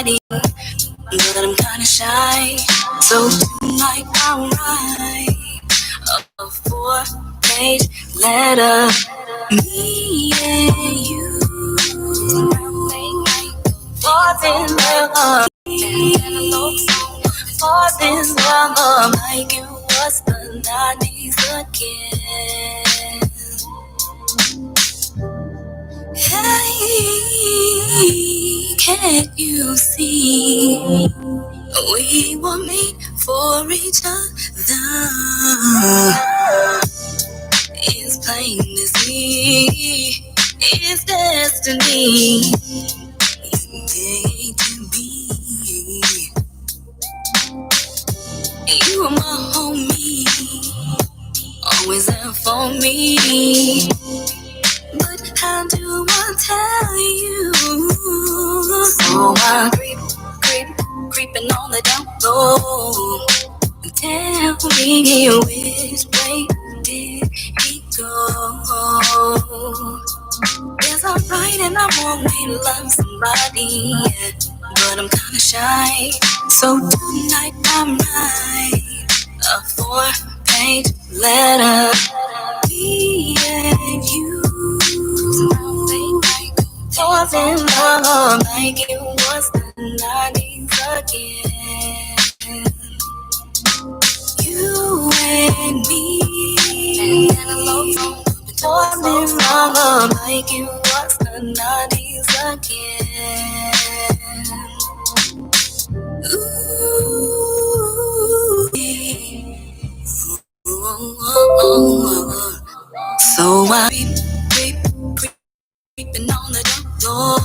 somebody, but I'm kinda shy. So tonight I'll write a 4-page letter. Me and you, falls in love. Falls in love like it was the 90s again. Hey, can't you see? We were made for each other. It's plain to see. It's destiny. Made to be. You are my homie. Always there for me. But how do I tell you? So I creeping on the down low. Tell me which way did he go? Yes, I'm right and I want me to love somebody, but I'm kinda shy. So tonight I'm write a 4-page letter. Me and you, falls in love like it was the 90s again. You and me, falls in love like it was the 90s again. Ooh. So I creeping on the door.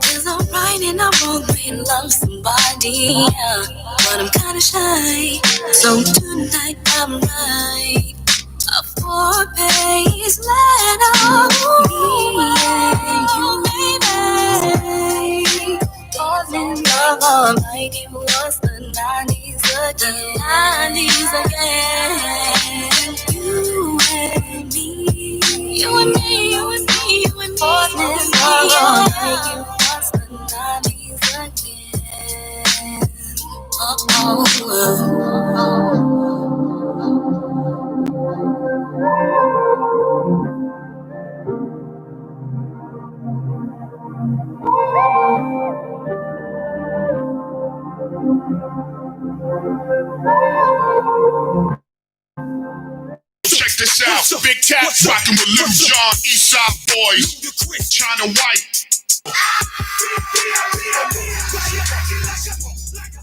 Cause I'm right and I won't really love somebody, but I'm kinda shy. So tonight I'm right a 4-page letter. Me and you, baby, falls in love like it was the 90s again. You and me, you and me, you and me, you and me, falls in love like it was the 90s again. Check this out, Big Tats rocking with Lil Jon, Eastside Boys, China White.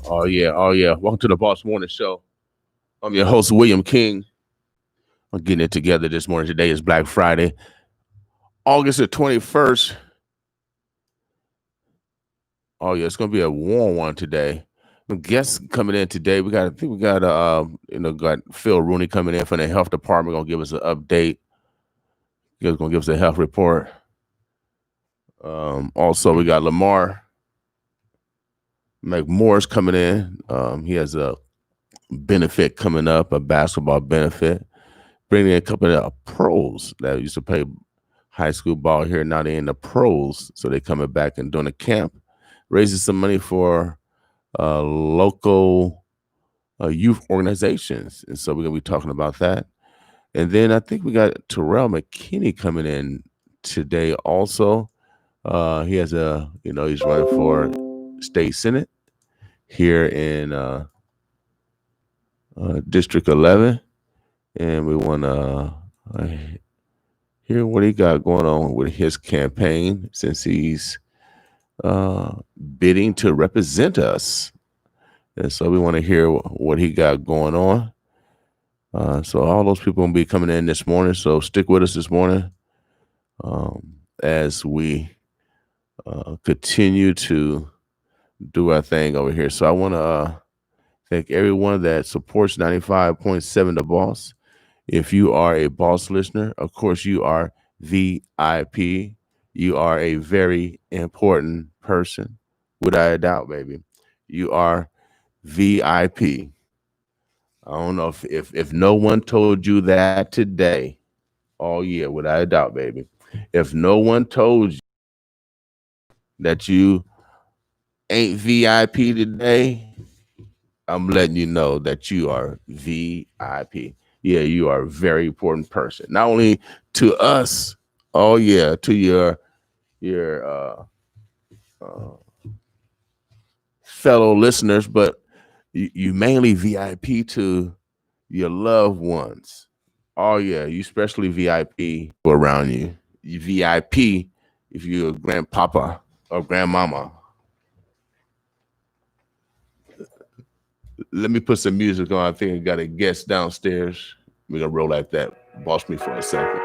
Oh yeah. Welcome to the Boss Morning Show. I'm your host, William King. I'm getting it together this morning. Today is Black Friday, August the 21st. Oh yeah, it's gonna be a warm one today. Guests coming in today. We got Phil Rooney coming in from the health department. Gonna give us an update. He's gonna give us a health report. Also, we got Lamar McMoore's coming in. He has a benefit coming up, a basketball benefit. Bringing in a couple of pros that used to play high school ball here. Now they're in the pros, so they're coming back and doing a camp, raising some money for local youth organizations. And so we're going to be talking about that. And then I think we got Terrell McKinney coming in today also. He has he's running for state senate here in District 11. And we want to hear what he got going on with his campaign since he's bidding to represent us. And so we want to hear what he got going on. So all those people will be coming in this morning. So stick with us this morning as we continue to do our thing over here. So I want to thank everyone that supports 95.7 The Boss. If you are a Boss listener, of course, you are VIP. You are a very important person, without a doubt, baby. You are VIP. I don't know if no one told you that today. Oh, yeah, without a doubt, baby. If no one told you that you ain't VIP today, I'm letting you know that you are VIP. Yeah, you are a very important person. Not only to us, oh yeah, to your fellow listeners, but you mainly VIP to your loved ones. Oh yeah, you especially VIP around you. You VIP if you're a grandpapa or grandmama. Let me put some music on. I think I got a guest downstairs. We're gonna roll like that. Boss me for a second.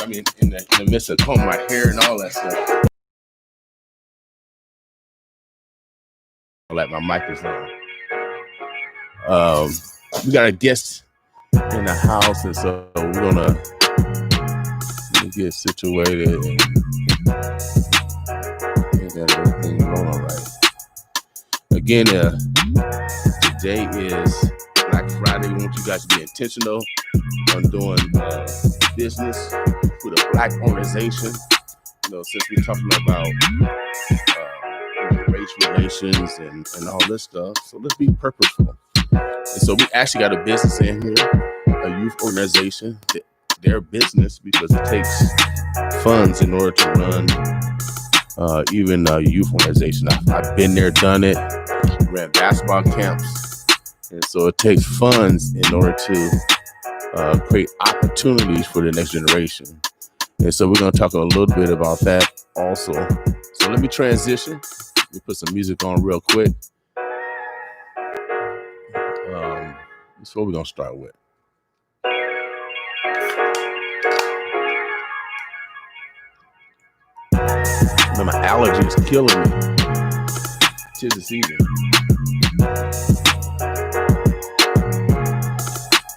I mean, in the midst of combing my hair and all that stuff. Like my mic is on. We got a guest in the house, and so we're gonna get situated and get everything rolling all right. Again, today is Black Friday. We want you guys to be intentional on doing business with a Black organization. You know, since we're talking about race relations and all this stuff, so let's be purposeful. And so we actually got a business in here, a youth organization, their business, because it takes funds in order to run even a youth organization. I've been there, done it, ran basketball camps, and so it takes funds in order to create opportunities for the next generation. And so we're going to talk a little bit about that also. So let me transition. Let me put some music on real quick. That's what we're going to start with. Man, my allergy is killing me. 'Tis the season.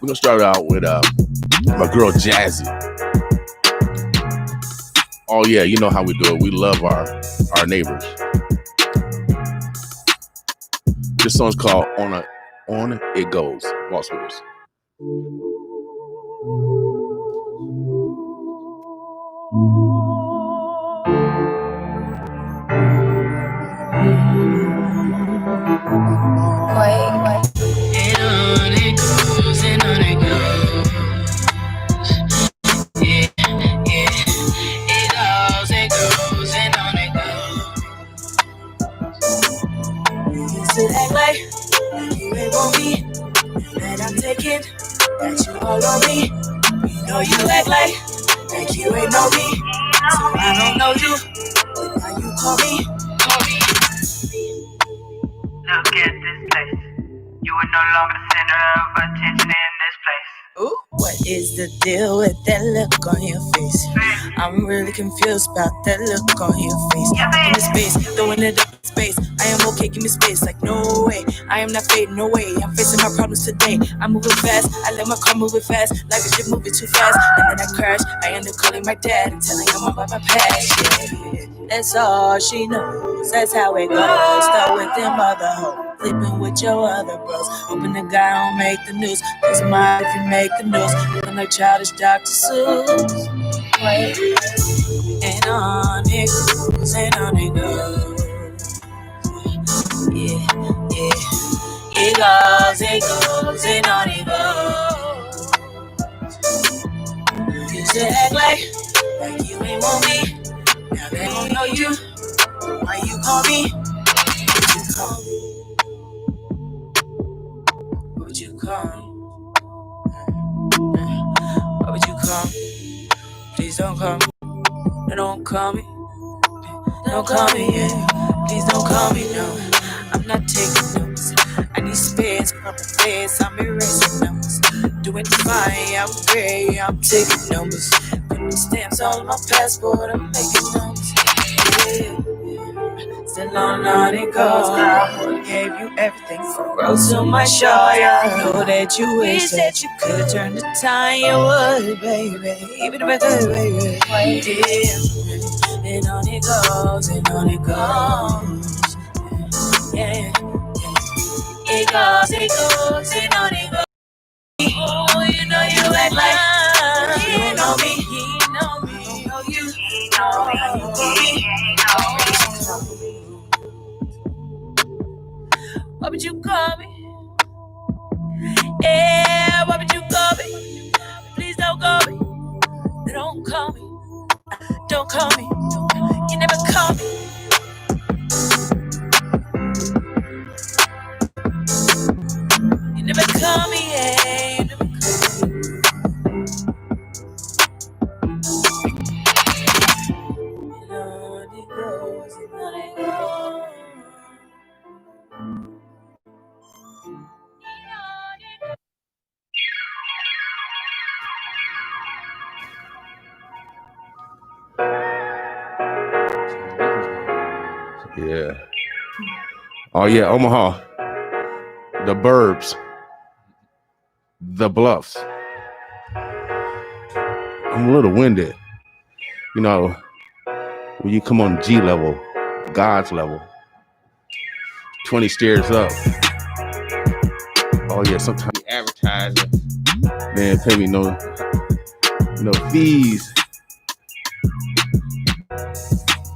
We're going to start out with my girl Jazzy. Oh yeah, you know how we do it. We love our neighbors. This song's called On It Goes. Boss with us. That you all on me. You know you act like you ain't know me. So I don't know you, but now you call me. Look at this place. You are no longer the center of attention in this place. Ooh. What is the deal with that look on your face? I'm really confused about that look on your face. In the space, throwing it up in space. I am okay, give me space. Like no way, I am not fading, no way. I'm facing my problems today. I'm moving fast, I let my car move it fast. Like a shit moving too fast, and then I crash. I end up calling my dad and telling him about my past. Yeah. That's all she knows. That's how it goes. Start with them other hoes. Sleeping with your other bros. Hoping the guy don't make the news. Cause my if you make the news. Looking like childish Dr. Seuss. Wait. And on it goes. And on it goes. Yeah, yeah. It goes, goes, and on it goes. Used to act like you ain't want me. Now they don't know you. Why you call me? You call me. What would you call me? What would you call me? Please don't call me. No, don't call me. Don't call me, yeah. Please don't call me, no. I'm not taking notes. I need space, proper face. I'm erasing numbers. Doing fine, I'm great. I'm taking numbers. Putting stamps all on my passport. I'm making numbers. Yeah. Still on it goes. Gave you everything from rose to my show. Yeah. I know that you wish that you could turn the time. You would, baby. Even if I could, baby. Yeah. And on it goes, and on it goes. Yeah. It goes, and on it goes. Oh, you know you act like you don't know me. You know me. I don't know you. Know you call me. What would you call me? Yeah, what would you call me? Please don't call me. Don't call me. Don't call me. You never call me. You never call me, yeah. You never call me. And on it goes, and on it goes. Yeah. Oh yeah, Omaha. The Burbs. The Bluffs. I'm a little winded. You know, when you come on G level, God's level, 20 stairs up. Oh yeah, sometimes advertising, man, pay me no fees.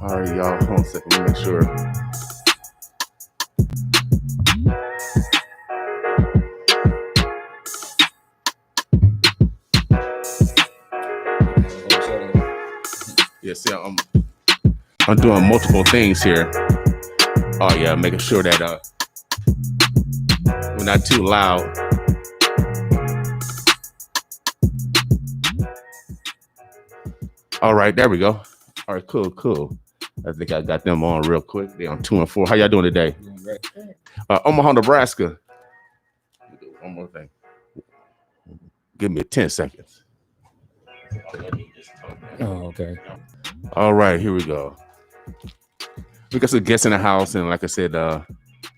All right, y'all, hold on a second, let me make sure. Yeah, see, I'm doing multiple things here. Oh yeah, making sure that we're not too loud. All right, there we go. All right, cool. I think I got them on real quick. They're on 2 and 4. How y'all doing today? Doing great. Omaha, Nebraska. One more thing. Give me 10 seconds. Oh, okay. All right, here we go. We got some guests in the house, and like I said,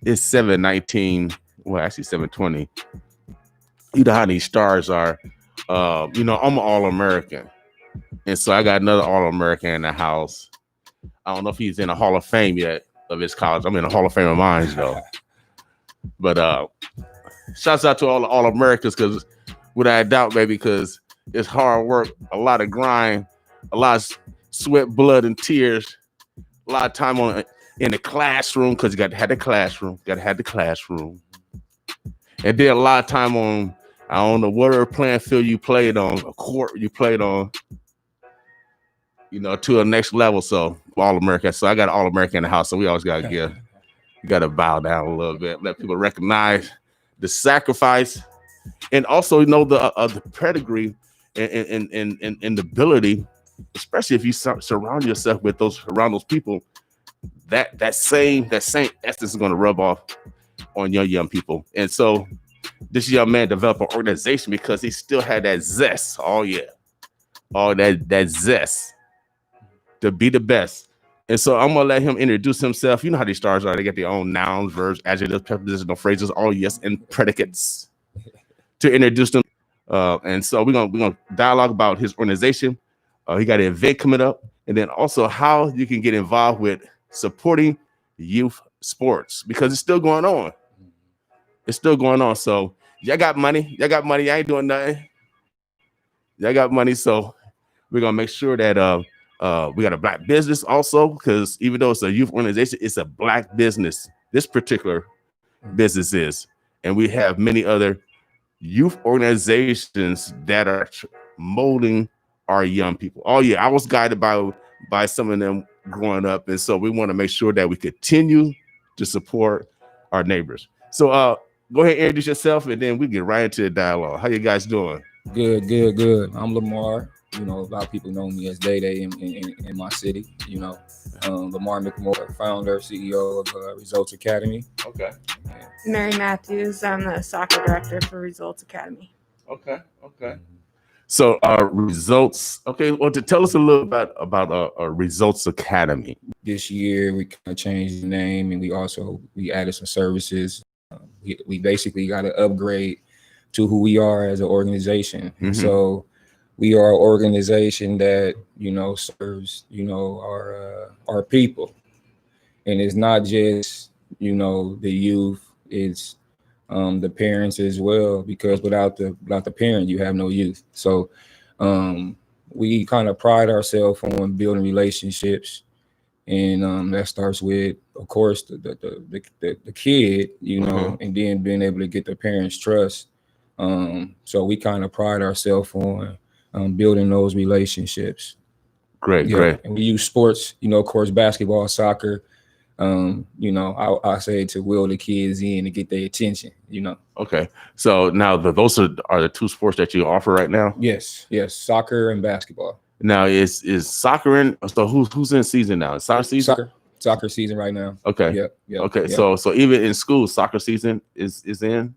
it's 7:19. Well, actually 7:20. You know how these stars are. I'm an All-American, and so I got another All-American in the house. I don't know if he's in the Hall of Fame yet of his college. I'm in the Hall of Fame of mine, though. But shouts out to all the All-Americans, because without a doubt, baby, because it's hard work, a lot of grind, a lot of sweat, blood, and tears, a lot of time in the classroom, because you got to have the classroom, and then a lot of time on, I don't know, whatever playing field you played on, a court you played on, to the next level. So All-American. So I got All-American in the house. So we always got to bow down a little bit, let people recognize the sacrifice, and also the pedigree and the ability, especially if you surround yourself with those people, that same essence is going to rub off on your young people. And so this young man developed an organization because he still had that zest. Oh yeah, that zest to be the best. And so I'm gonna let him introduce himself. You know how these stars are; they get their own nouns, verbs, adjectives, prepositional phrases, all yes, and predicates to introduce them. And so we're gonna dialogue about his organization. He got an event coming up, and then also how you can get involved with supporting youth sports, because it's still going on. So y'all got money. I ain't doing nothing. Y'all got money, so we're gonna make sure that we got a black business also, because even though it's a youth organization, it's a black business. This particular business is, and we have many other youth organizations that are molding our young people. Oh yeah, I was guided by some of them growing up, and so we want to make sure that we continue to support our neighbors. So go ahead and introduce yourself, and then we get right into the dialogue. How you guys doing? Good. I'm Lamar. You know, a lot of people know me as Day Day in my city. You know, Lamar McMore, founder, CEO of Results Academy. Okay. Mary Matthews. I'm the soccer director for Results Academy. Okay. So results. Okay, well, to tell us a little bit about Results Academy. This year we kind of changed the name, and we added some services. We basically got to upgrade to who we are as an organization. Mhm. So we are an organization that serves our people, and it's not just the youth. It's the parents as well, because without the parent, you have no youth. So we kind of pride ourselves on building relationships, and that starts with, of course, the kid, and then being able to get the parents' trust. So we kind of pride ourselves on building those relationships. Great. And we use sports, of course, basketball, soccer. I say to will the kids in to get their attention. Okay. So now those are the two sports that you offer right now. Yes, soccer and basketball. Now is soccer in? So who's in season now? Soccer season. Soccer season right now. Okay. Yep. Okay. Yep. So even in school, soccer season is in.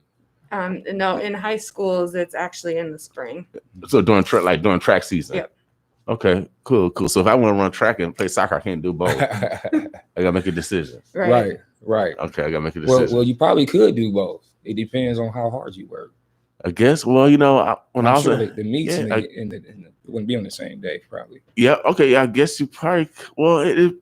No, in high schools, it's actually in the spring. So during track season. Yep. Okay. Cool. So if I want to run track and play soccer, I can't do both. I gotta make a decision. Right. Okay. I gotta make a decision. Well, you probably could do both. It depends on how hard you work. I guess. Well, when I was sure the meets wouldn't be on the same day, probably. Yeah. Okay. Yeah. I guess you probably. Well, it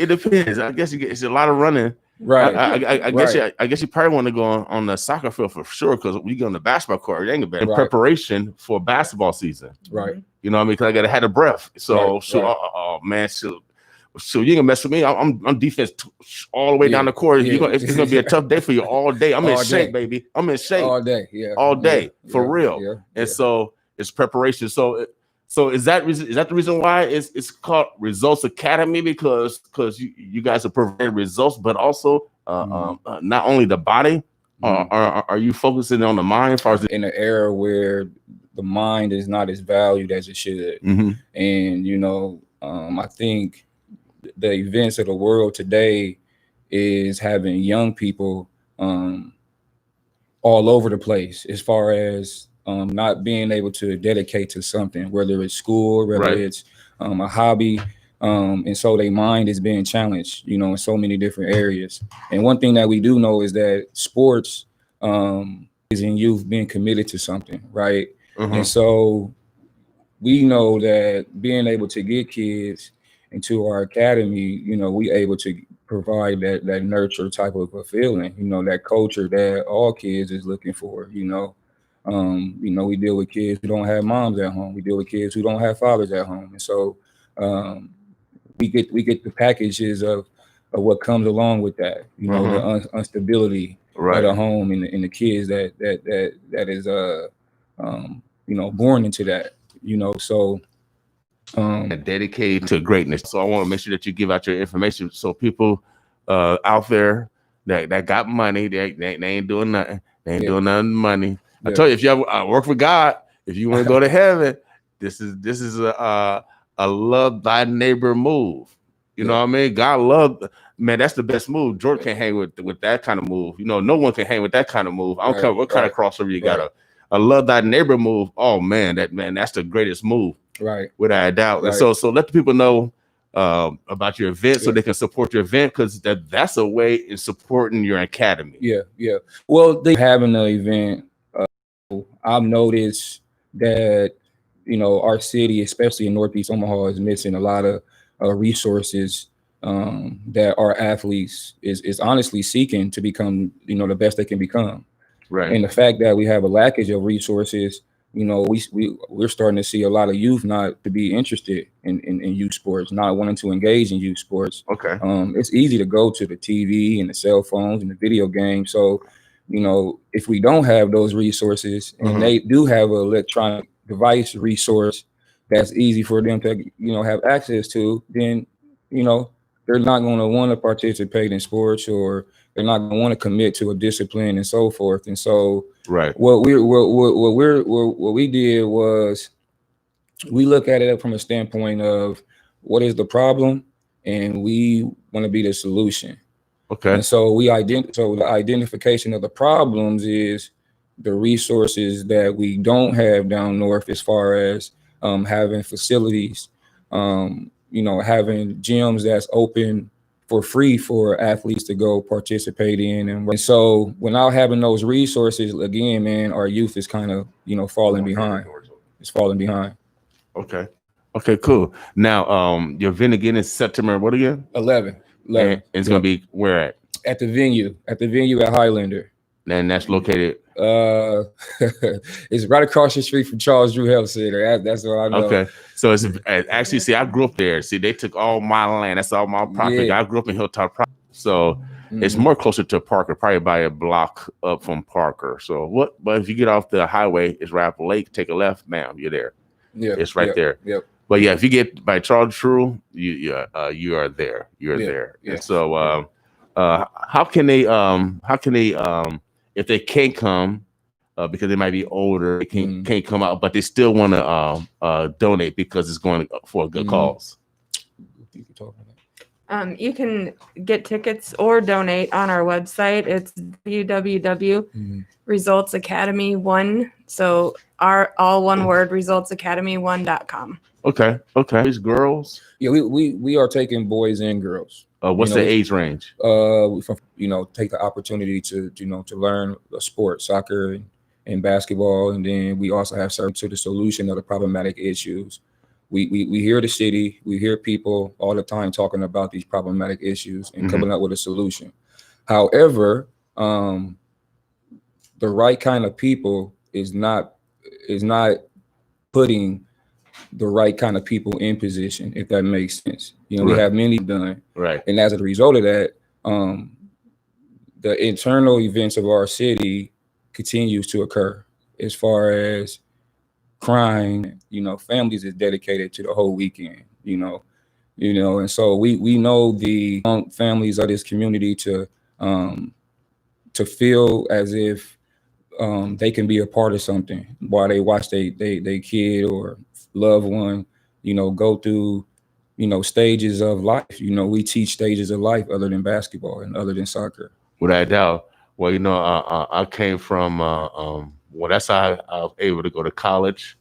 depends. I guess it's a lot of running. Right. I guess you probably want to go on the soccer field for sure, because when you go on the basketball court, it ain't gonna be in preparation for basketball season. Right. You know what I mean? Because I gotta have a breath. So oh man, so you ain't gonna mess with me. I'm defense all the way down the court. It's gonna be a tough day for you all day. I'm in shape, baby. I'm in shape all day. Yeah. All day for real. Yeah. And so it's preparation. So is that the reason why it's called Results Academy? Because you guys are providing results, but also not only the body. Are you focusing on the mind as far as in an era where the mind is not as valued as it should? Mm-hmm. And I think the events of the world today is having young people all over the place, as far as not being able to dedicate to something, whether it's school, whether it's a hobby. And so their mind is being challenged, in so many different areas. And one thing that we do know is that sports is in youth being committed to something, right? And so we know that being able to get kids into our academy, we able to provide that nurture type of a feeling, that culture that all kids is looking for. We deal with kids who don't have moms at home. We deal with kids who don't have fathers at home. And so we get the packages of what comes along with that, the instability of the home and the kids that is born into that, so dedicated to greatness. So I want to make sure that you give out your information so people out there that got money, they ain't doing nothing. They ain't doing nothing money. I tell you, if you ever work for God, if you want to go to heaven, this is a love thy neighbor move. You know what I mean? God loved, man. That's the best move. Jordan can't hang with that kind of move. No one can hang with that kind of move. I don't care what kind of crossover you got. A love thy neighbor move. Oh man, that's the greatest move. Right. Without a doubt. Right. And so let the people know about your event so they can support your event, because that's a way in supporting your academy. Yeah. Well, they having the event. I've noticed that our city, especially in Northeast Omaha, is missing a lot of resources that our athletes is honestly seeking to become the best they can become. Right. And the fact that we have a lackage of resources, we're starting to see a lot of youth not to be interested in youth sports, not wanting to engage in youth sports. Okay. It's easy to go to the TV and the cell phones and the video games. So if we don't have those resources and they do have an electronic device resource that's easy for them to, have access to, then, they're not going to want to participate in sports, or they're not going to want to commit to a discipline and so forth. And so Right. what we did was we look at it from a standpoint of what is the problem, and we want to be the solution. Okay. And so so the identification of the problems is the resources that we don't have down north, as far as having facilities, having gyms that's open for free for athletes to go participate in. And so without having those resources, again, man, our youth is kind of, falling behind. It's falling behind. Okay. Okay, cool. Now, your event again is September what again? 11. And it's gonna be where at? At the venue at Highlander. And that's located. It's right across the street from Charles Drew Health Center. That's what I know. Okay, so it's actually, see, I grew up there. See, they took all my land. That's all my property. Yeah. I grew up in Hilltop, so it's more closer to Parker, probably by a block up from Parker. So what? But if you get off the highway, it's right up the lake. Take a left, bam, you're there. Yeah, it's right there. Yep. But yeah, if you get by Charles Drew, you are there. You're there. Yeah. And so how can they if they can't come because they might be older, they can't come out, but they still want to donate because it's going for a good cause. You can get tickets or donate on our website. It's www.resultsacademy1. So all one word, resultsacademy1.com. Okay. These girls. Yeah, we are taking boys and girls. What's the age range? Take the opportunity to learn a sport, soccer and basketball, and then we also have service to the solution of the problematic issues. We hear the city, we hear people all the time talking about these problematic issues and coming up with a solution. However, the right kind of people is not putting the right kind of people in position, if that makes sense. We have many done. Right. And as a result of that, the internal events of our city continues to occur as far as crime. Families is dedicated to the whole weekend, and so we know the families of this community to feel as if they can be a part of something while they watch they kid or loved one, go through, stages of life. We teach stages of life other than basketball and other than soccer. Without a doubt. Well, I came from, that's how I was able to go to college.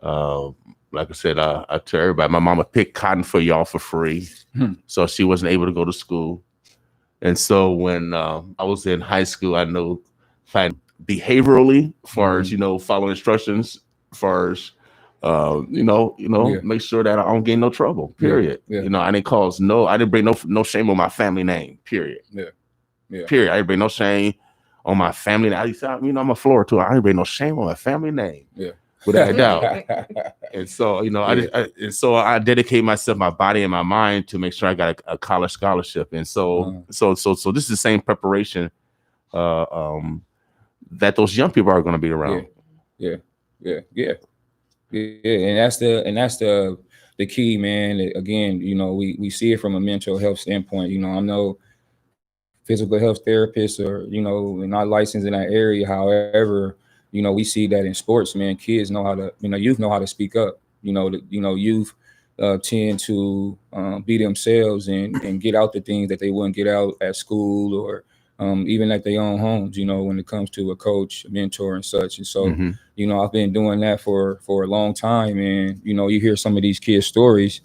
Like I said, I tell everybody, my mama picked cotton for y'all for free. So she wasn't able to go to school. And so when I was in high school, I know behaviorally, as far as, following instructions, as far as, make sure that I don't get in no trouble, period. Yeah. I didn't bring no shame on my family name, period. Yeah. Period. I didn't bring no shame on my family name. I'm a Florida too. I didn't bring no shame on my family name. Yeah. Without a doubt. And so, I dedicate myself, my body and my mind to make sure I got a college scholarship. And so this is the same preparation that those young people are going to be around. Yeah. And that's the key, man. Again, we see it from a mental health standpoint. I know physical health therapists are, not licensed in that area. However, we see that in sports, man, kids know how to, youth know how to speak up. Youth tend to be themselves and get out the things that they wouldn't get out at school or even at their own homes, when it comes to a coach, a mentor and such. And so, I've been doing that for a long time. And, you hear some of these kids' stories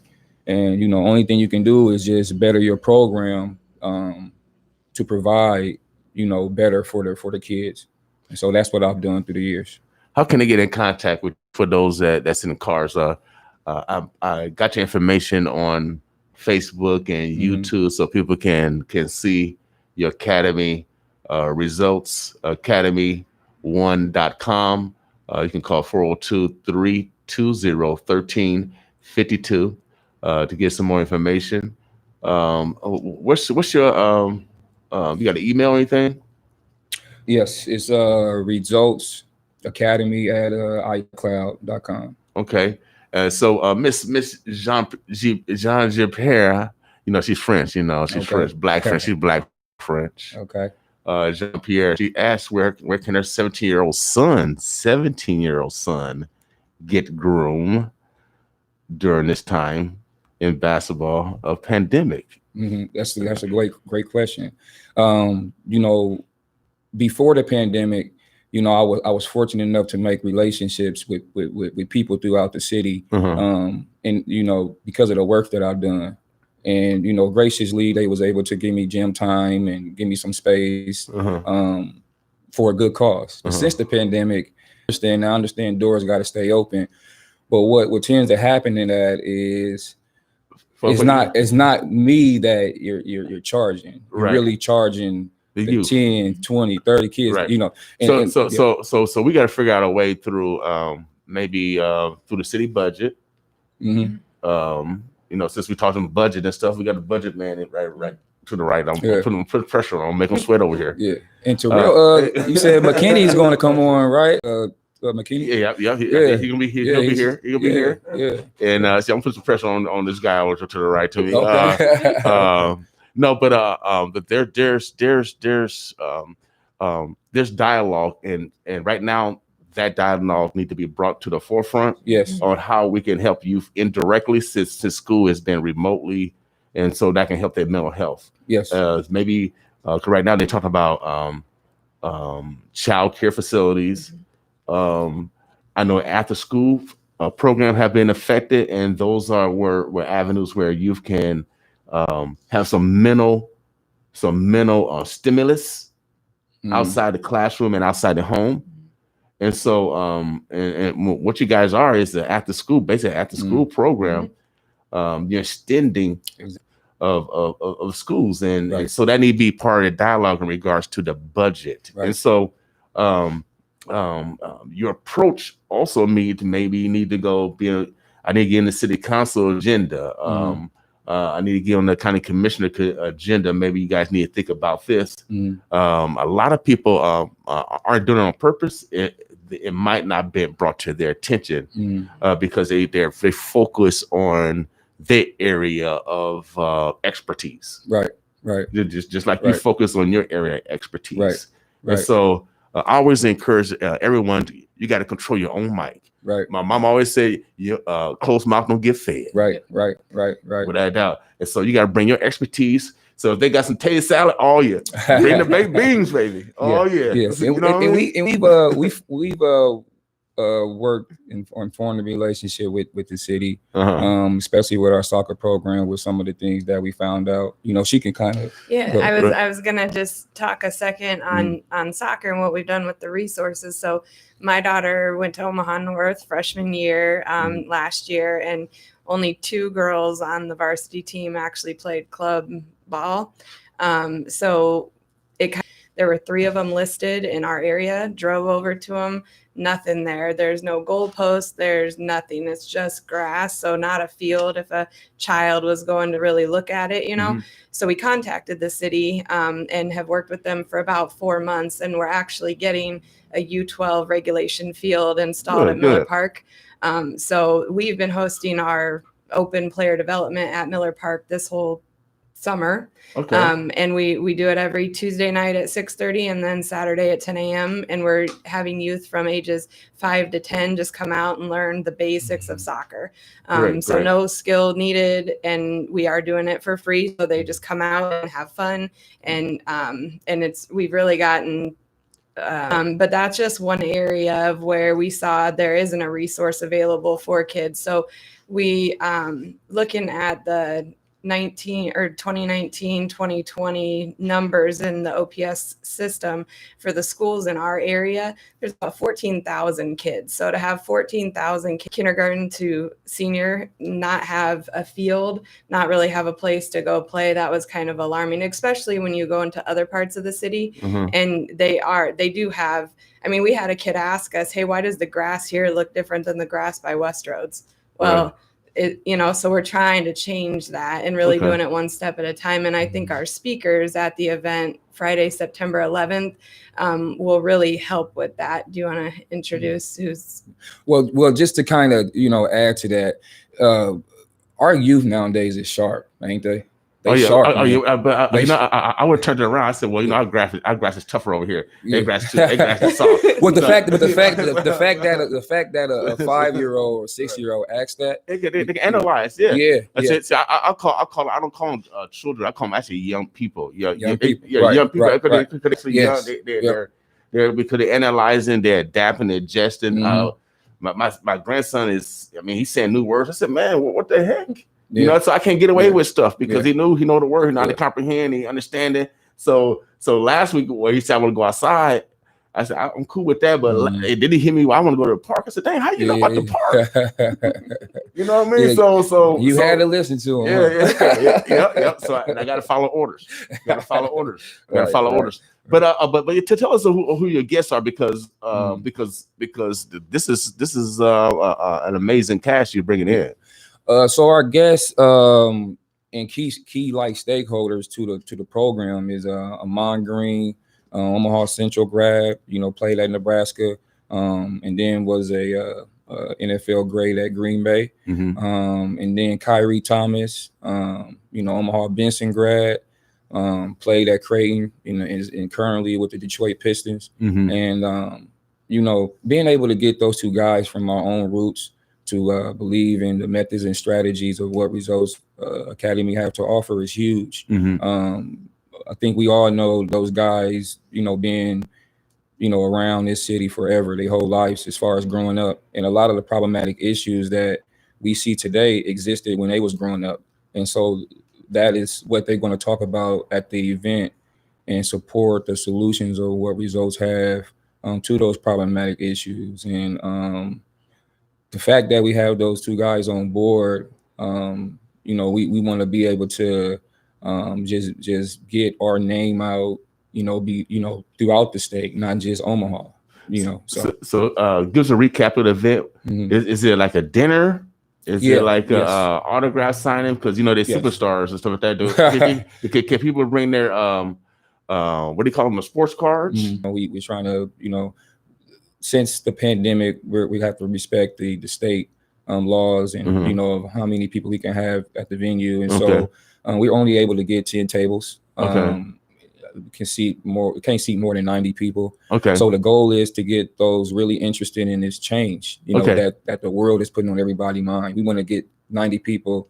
and, only thing you can do is just better your program to provide, better for the kids. And so that's what I've done through the years. How can they get in contact with for those that's in the cars? I got your information on Facebook and YouTube so people can see your academy results, academy1.com. You can call 402-320-1352 to get some more information. What's your you got an email or anything? Yes, it's Results Academy at iCloud.com. Okay. So Miss Jean Pierre, she's French. She's Okay. French, black French. She's black French. Okay. Jean Pierre. She asked where can her 17-year-old son get groomed during this time in basketball of pandemic? That's a great question. Before the pandemic, I was fortunate enough to make relationships with people throughout the city, and because of the work that I've done, and graciously they was able to give me gym time and give me some space for a good cause. And since the pandemic, I understand doors got to stay open, but what tends to happen in that is it's not me that you're charging. You're really charging the 10, 20, 30 kids, right. So we got to figure out a way through maybe through the city budget. Since we talked about budget and stuff, we got the budget man right to the right. I'm putting pressure on, make him sweat over here. Yeah. And Terrell, you said McKinney's going to come on, right? McKinney. Yeah. He's gonna be here. He'll be here. Yeah. And I'm gonna put some pressure on this guy over to the right to me. Okay. No, but there's dialogue, and right now that dialogue need to be brought to the forefront. Yes. On how we can help youth indirectly since school has been remotely, and so that can help their mental health. Yes. Maybe right now they're talking about child care facilities. I know after school program have been affected, and those were avenues where youth can have some mental stimulus outside the classroom and outside the home. And so and what you guys are is the after school program. You're extending of schools, and so that need to be part of the dialogue in regards to the budget. Right. And so your approach also need to go I need to get in the city council agenda. I need to get on the county commissioner agenda. Maybe you guys need to think about this. A lot of people aren't doing it on purpose. It might not be brought to their attention because they focus on their area of expertise. Right. Just like you focus on your area of expertise. Right. And so I always encourage everyone, you got to control your own mic. Right. My mom always said, closed mouth don't get fed. Right. Without a doubt. And so you got to bring your expertise. So if they got some tater salad, bring the baked beans, baby. Yes. We've worked and formed a relationship with the city, especially with our soccer program, with some of the things that we found out. She can kind of. Yeah, I was gonna just talk a second on soccer and what we've done with the resources. So my daughter went to Omaha North freshman year last year, and only 2 girls on the varsity team actually played club ball. So there were 3 of them listed in our area. Drove over to them. Nothing there. There's no goalpost. There's nothing. It's just grass. So not a field if a child was going to really look at it, So we contacted the city and have worked with them for about 4 months. And we're actually getting a U12 regulation field installed at Miller Park. So we've been hosting our open player development at Miller Park this whole summer. Okay. And we do it every Tuesday night at 6:30 and then Saturday at 10 a.m. And we're having youth from ages 5 to 10 just come out and learn the basics of soccer. So no skill needed, and we are doing it for free. So they just come out and have fun. And we've really gotten but that's just one area of where we saw there isn't a resource available for kids. So we looking at the 2019, 2020 numbers in the OPS system for the schools in our area, there's about 14,000 kids. So to have 14,000 kindergarten to senior not have a field, not really have a place to go play, that was kind of alarming, especially when you go into other parts of the city. And they do have, we had a kid ask us, hey, why does the grass here look different than the grass by Westroads? Well, so we're trying to change that and really doing it one step at a time. And I think our speakers at the event Friday, September 11th, will really help with that. Do you want to introduce who's? Well, just to kind of, add to that, our youth nowadays is sharp, ain't they? Sharp, but I would turn it around. I said, well, our grass is tougher over here. Their grass is soft. Well, the fact that a 5-year-old or 6-year-old asked that, they can analyze. Yeah. See, I don't call them children. I call them actually young people. Young people. Young people. Because they're analyzing, they're adapting, they're adjusting. My grandson he's saying new words. I said, man, what the heck? So I can't get away with stuff because he know the word, he know how to comprehend, he understand it. So last week where he said I want to go outside, I said I'm cool with that, but did he hear me? Well, I want to go to the park. I said, dang, how you know about the park? You know what I mean? So you had to listen to him. Yeah. So I got to follow orders. Orders. But to tell us who your guests are because this is an amazing cast you're bringing in. So our guests and key like stakeholders to the program is Amon Green, Omaha Central grad, played at Nebraska, and then was a NFL grade at Green Bay, and then Kyrie Thomas, Omaha Benson grad, played at Creighton, and currently with the Detroit Pistons, and being able to get those two guys from our own roots to believe in the methods and strategies of what Results Academy have to offer is huge. I think we all know those guys, being, around this city forever, their whole lives as far as growing up. And a lot of the problematic issues that we see today existed when they was growing up. And so that is what they're going to talk about at the event and support the solutions of what Results have to those problematic issues. And the fact that we have those two guys on board, we want to be able to just get our name out, throughout the state, not just Omaha. So give us a recap of the event. Is it like a dinner? Is it like autograph signing? Because they're superstars and stuff like that. Can people bring their what do you call them? The sports cards? We're trying to since the pandemic, we have to respect the state laws and of how many people we can have at the venue, and so we're only able to get 10 tables. Can't seat more than 90 people. So the goal is to get those really interested in this change. That the world is putting on everybody's mind. We want to get 90 people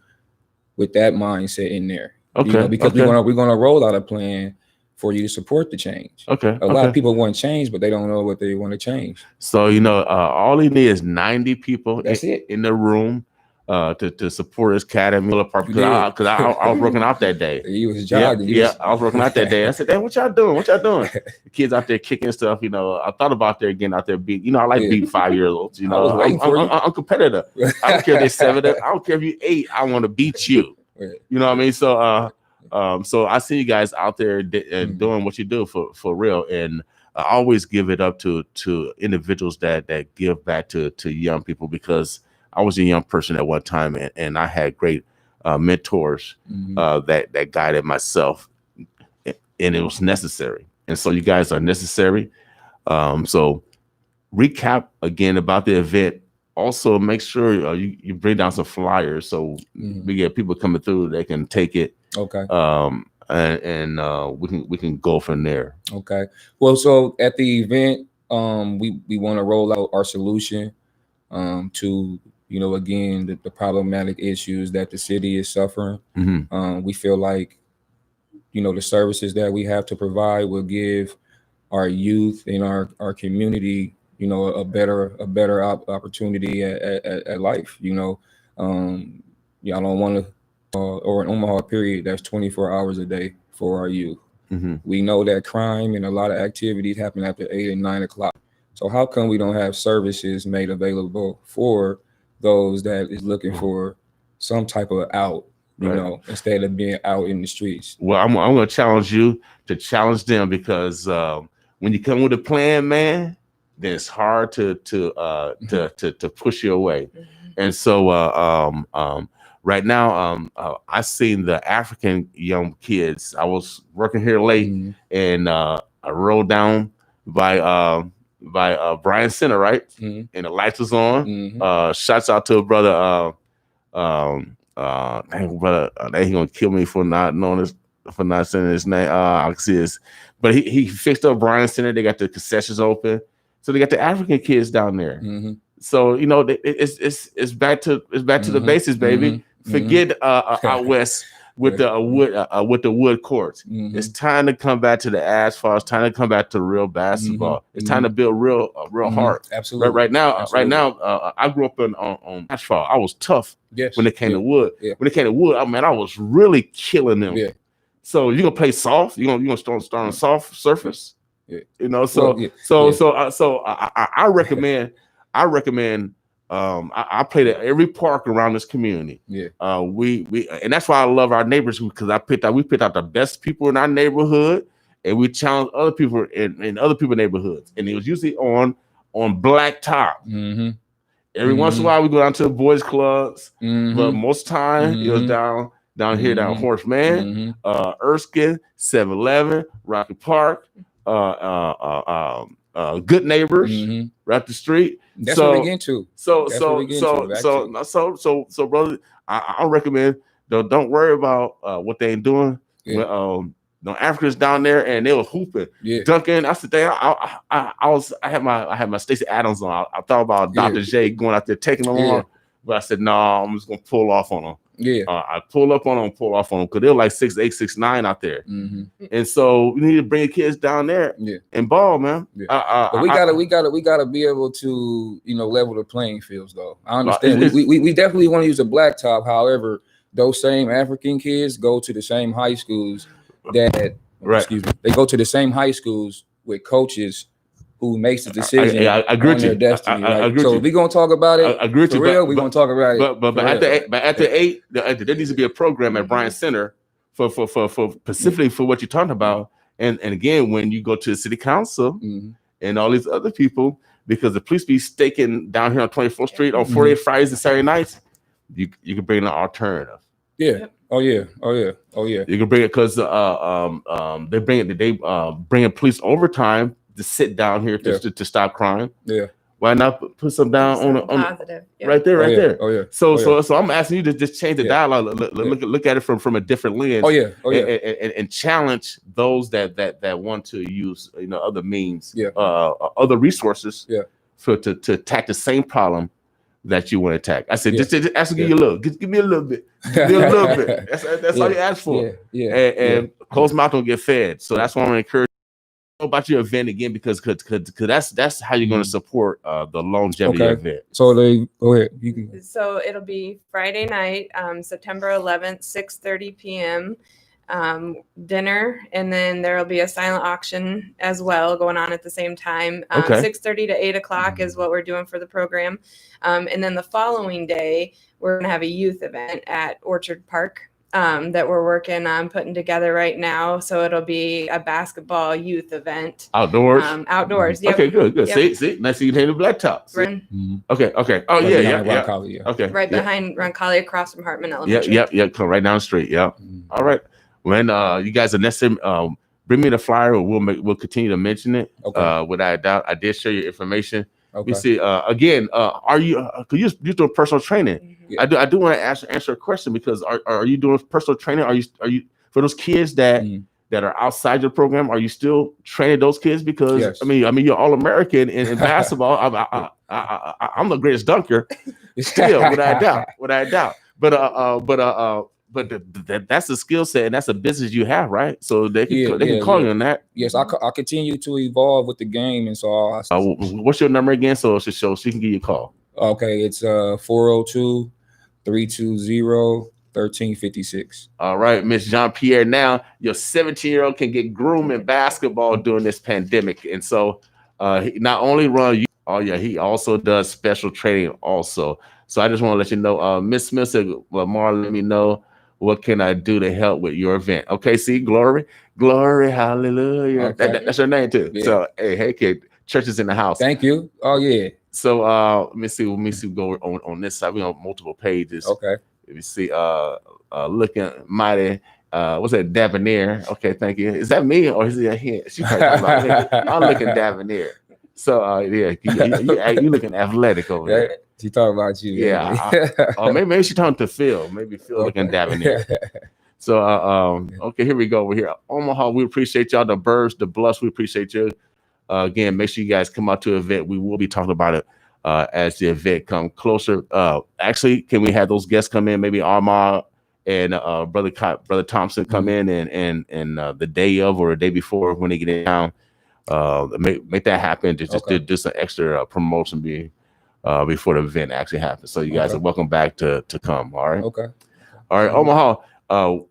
with that mindset in there. Because we're gonna roll out a plan for you to support the change. A lot of people want change, but they don't know what they want to change. So all you need is 90 people in the room to support his academy. Because I was working out that day. He was jogging. I was working out that day. I said, "Hey, what y'all doing? The kids out there kicking stuff. I thought about getting out there beat. I like beating 5-year-olds. I'm competitive. I don't care if they're 7. I don't care if you're 8. I want to beat you. You know what I mean? So so I see you guys out there doing what you do for real, and I always give it up to individuals that give back to young people, because I was a young person at one time, and I had great mentors that guided myself, and it was necessary. And so you guys are necessary. So recap again about the event. Also, make sure you bring down some flyers so we get people coming through. They can take it. And we can go from there. Well, so at the event, we want to roll out our solution to again the problematic issues that the city is suffering. We feel like the services that we have to provide will give our youth in our community a better opportunity at life. I don't want to or an Omaha period that's 24 hours a day for our youth. We know that crime and a lot of activities happen after 8 and 9 o'clock. So how come we don't have services made available for those that is looking for some type of out, instead of being out in the streets? Well, I'm going to challenge you to challenge them, because when you come with a plan, man, then it's hard to push you away. And so right now, I seen the African young kids. I was working here late, and I rolled down by Bryan Center, right? And the lights was on. Shouts out to a brother. Dang, brother, he gonna kill me for not knowing this, for not saying his name. I can see this, but he fixed up Bryan Center. They got the concessions open, so they got the African kids down there. So you know, it's back to the basics, baby. Forget out west with the wood courts. It's time to come back to the asphalt. It's time to come back to real basketball. It's time to build real heart. Absolutely. Right now, I grew up on asphalt. I was tough when it came to wood. When it came to wood, I was really killing them. So you gonna play soft? You gonna start on soft surface? You know, I recommend. I played at every park around this community. We and that's why I love our neighbors, because we picked out the best people in our neighborhood, and we challenged other people in other people's neighborhoods, and it was usually on blacktop. Every once in a while we go down to the boys clubs, but most time it was down here, down Horseman, Erskine, 7-Eleven, Rocky Park, Good Neighbors, right up the street. That's what we get to. So, brother, I recommend don't worry about what they ain't doing. No Africans down there, and they were hooping, dunking. That's the thing. I had my Stacey Adams on. I thought about Dr. J going out there taking them on, but I said no, I'm just gonna pull off on them. I pull off on them, because they're like 6'8", 6'9" out there, and so we need to bring the kids down there and ball, man. But we gotta be able to, you know, level the playing fields, though. I understand. We definitely want to use a blacktop. However, those same African kids go to the same high schools that they go to the same high schools with coaches who makes the decision I agree on with their you. destiny. I agree so with if we're gonna talk about it, I agree with you. We're gonna talk about it. But after 8, there needs to be a program at Bryan Center for specifically for what you're talking about. And again, when you go to the city council and all these other people, because the police be staking down here on 24th Street on 48 Fridays and Saturday nights, you can bring an alternative. Oh yeah. You can bring it because they bring police overtime to sit down here to stop crime. Why not put some down on positive right there? Oh yeah. So I'm asking you to just change the dialogue. Look at it from a different lens. And challenge those that want to use other means, other resources, to attack the same problem that you want to attack. I said, just ask to give you a little. Give me a little bit. Give me a little bit. That's all you ask for. And closed mouth don't get fed. So that's why I want to encourage you about your event again, because that's how you're going to support the longevity event. So go ahead. So it'll be Friday night, September 11th, 6:30 p.m. Dinner, and then there will be a silent auction as well going on at the same time. 6:30 to 8 o'clock is what we're doing for the program, and then the following day we're going to have a youth event at Orchard Park that we're working on putting together right now. So it'll be a basketball youth event outdoors. Yep. Okay, good. Yep. See, nice you can the blacktop. Okay. Oh yeah. Okay, right behind Roncalli, across from Hartman Elementary. Yep. Come right down the street. Yep. All right. When you guys are necessary, bring me the flyer. We'll continue to mention it. Without a doubt, I did share your information. We see again. Are you? Could you do personal training? I do want to answer a question, because are you doing personal training? Are you for those kids that are outside your program? Are you still training those kids? Because I mean you're all American in basketball. I'm the greatest dunker, still without a doubt. But that's a skill set, and that's a business you have, right? So they can call you on that. Yes, I continue to evolve with the game, and so what's your number again? So she can give you a call. Okay, it's 402-320-1356. All right, Miss Jean-Pierre. Now your 17-year-old can get groomed in basketball during this pandemic, and so he not only run. He also does special training also. So I just want to let you know, Miss Smith said, Lamar, let me know. What can I do to help with your event? Okay, see, glory, hallelujah. That's her name too. So, hey, kid, church is in the house. Thank you. Oh yeah. So let me see go on this side. We on multiple pages. Okay. Let me see looking mighty what's that, debonair? Okay, thank you. Is that me or is it him? She probably talking about I'm looking debonair. So yeah, you looking athletic over there. She talking about you. Yeah. Maybe she talking to Phil. Maybe Phil looking debonair. So okay, here we go over here. Omaha, we appreciate y'all. The Birds, the Bluffs, we appreciate you. Again, make sure you guys come out to the event. We will be talking about it as the event come closer. Actually, can we have those guests come in? Maybe Armand and brother Thompson come in and the day of or the day before when they get in town. Make that happen. Just do some extra promotion before the event actually happens. So you guys are welcome back to come. All right. Okay. All right, Omaha.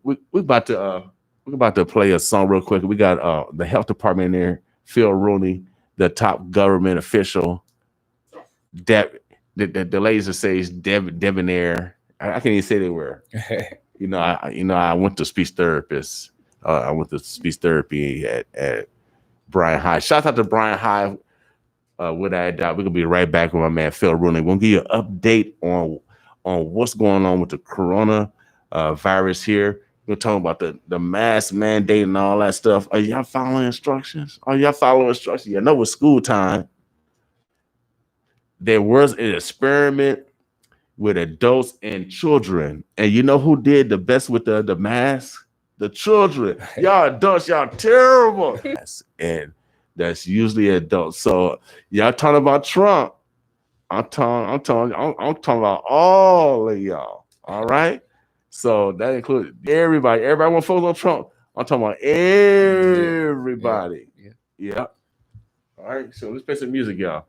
We're about to play a song real quick. We got the health department in there. Phil Rooney, the top government official. The ladies that says debonair. I can't even say they were. I went to speech therapist. I went to speech therapy at Brian High. Shout out to Brian High. Without a doubt, we're gonna be right back with my man Phil Rooney. We're gonna give you an update on what's going on with the corona virus here. We're talking about the mask mandate and all that stuff. Are y'all following instructions? You know, it's school time. There was an experiment with adults and children. And you know who did the best with the mask? The children. Y'all adults, y'all terrible. And that's usually adults. So y'all talking about Trump. I'm talking about all of y'all. All right. So that includes everybody. Everybody want to focus on Trump. I'm talking about everybody. Yeah. All right. So let's play some music, y'all.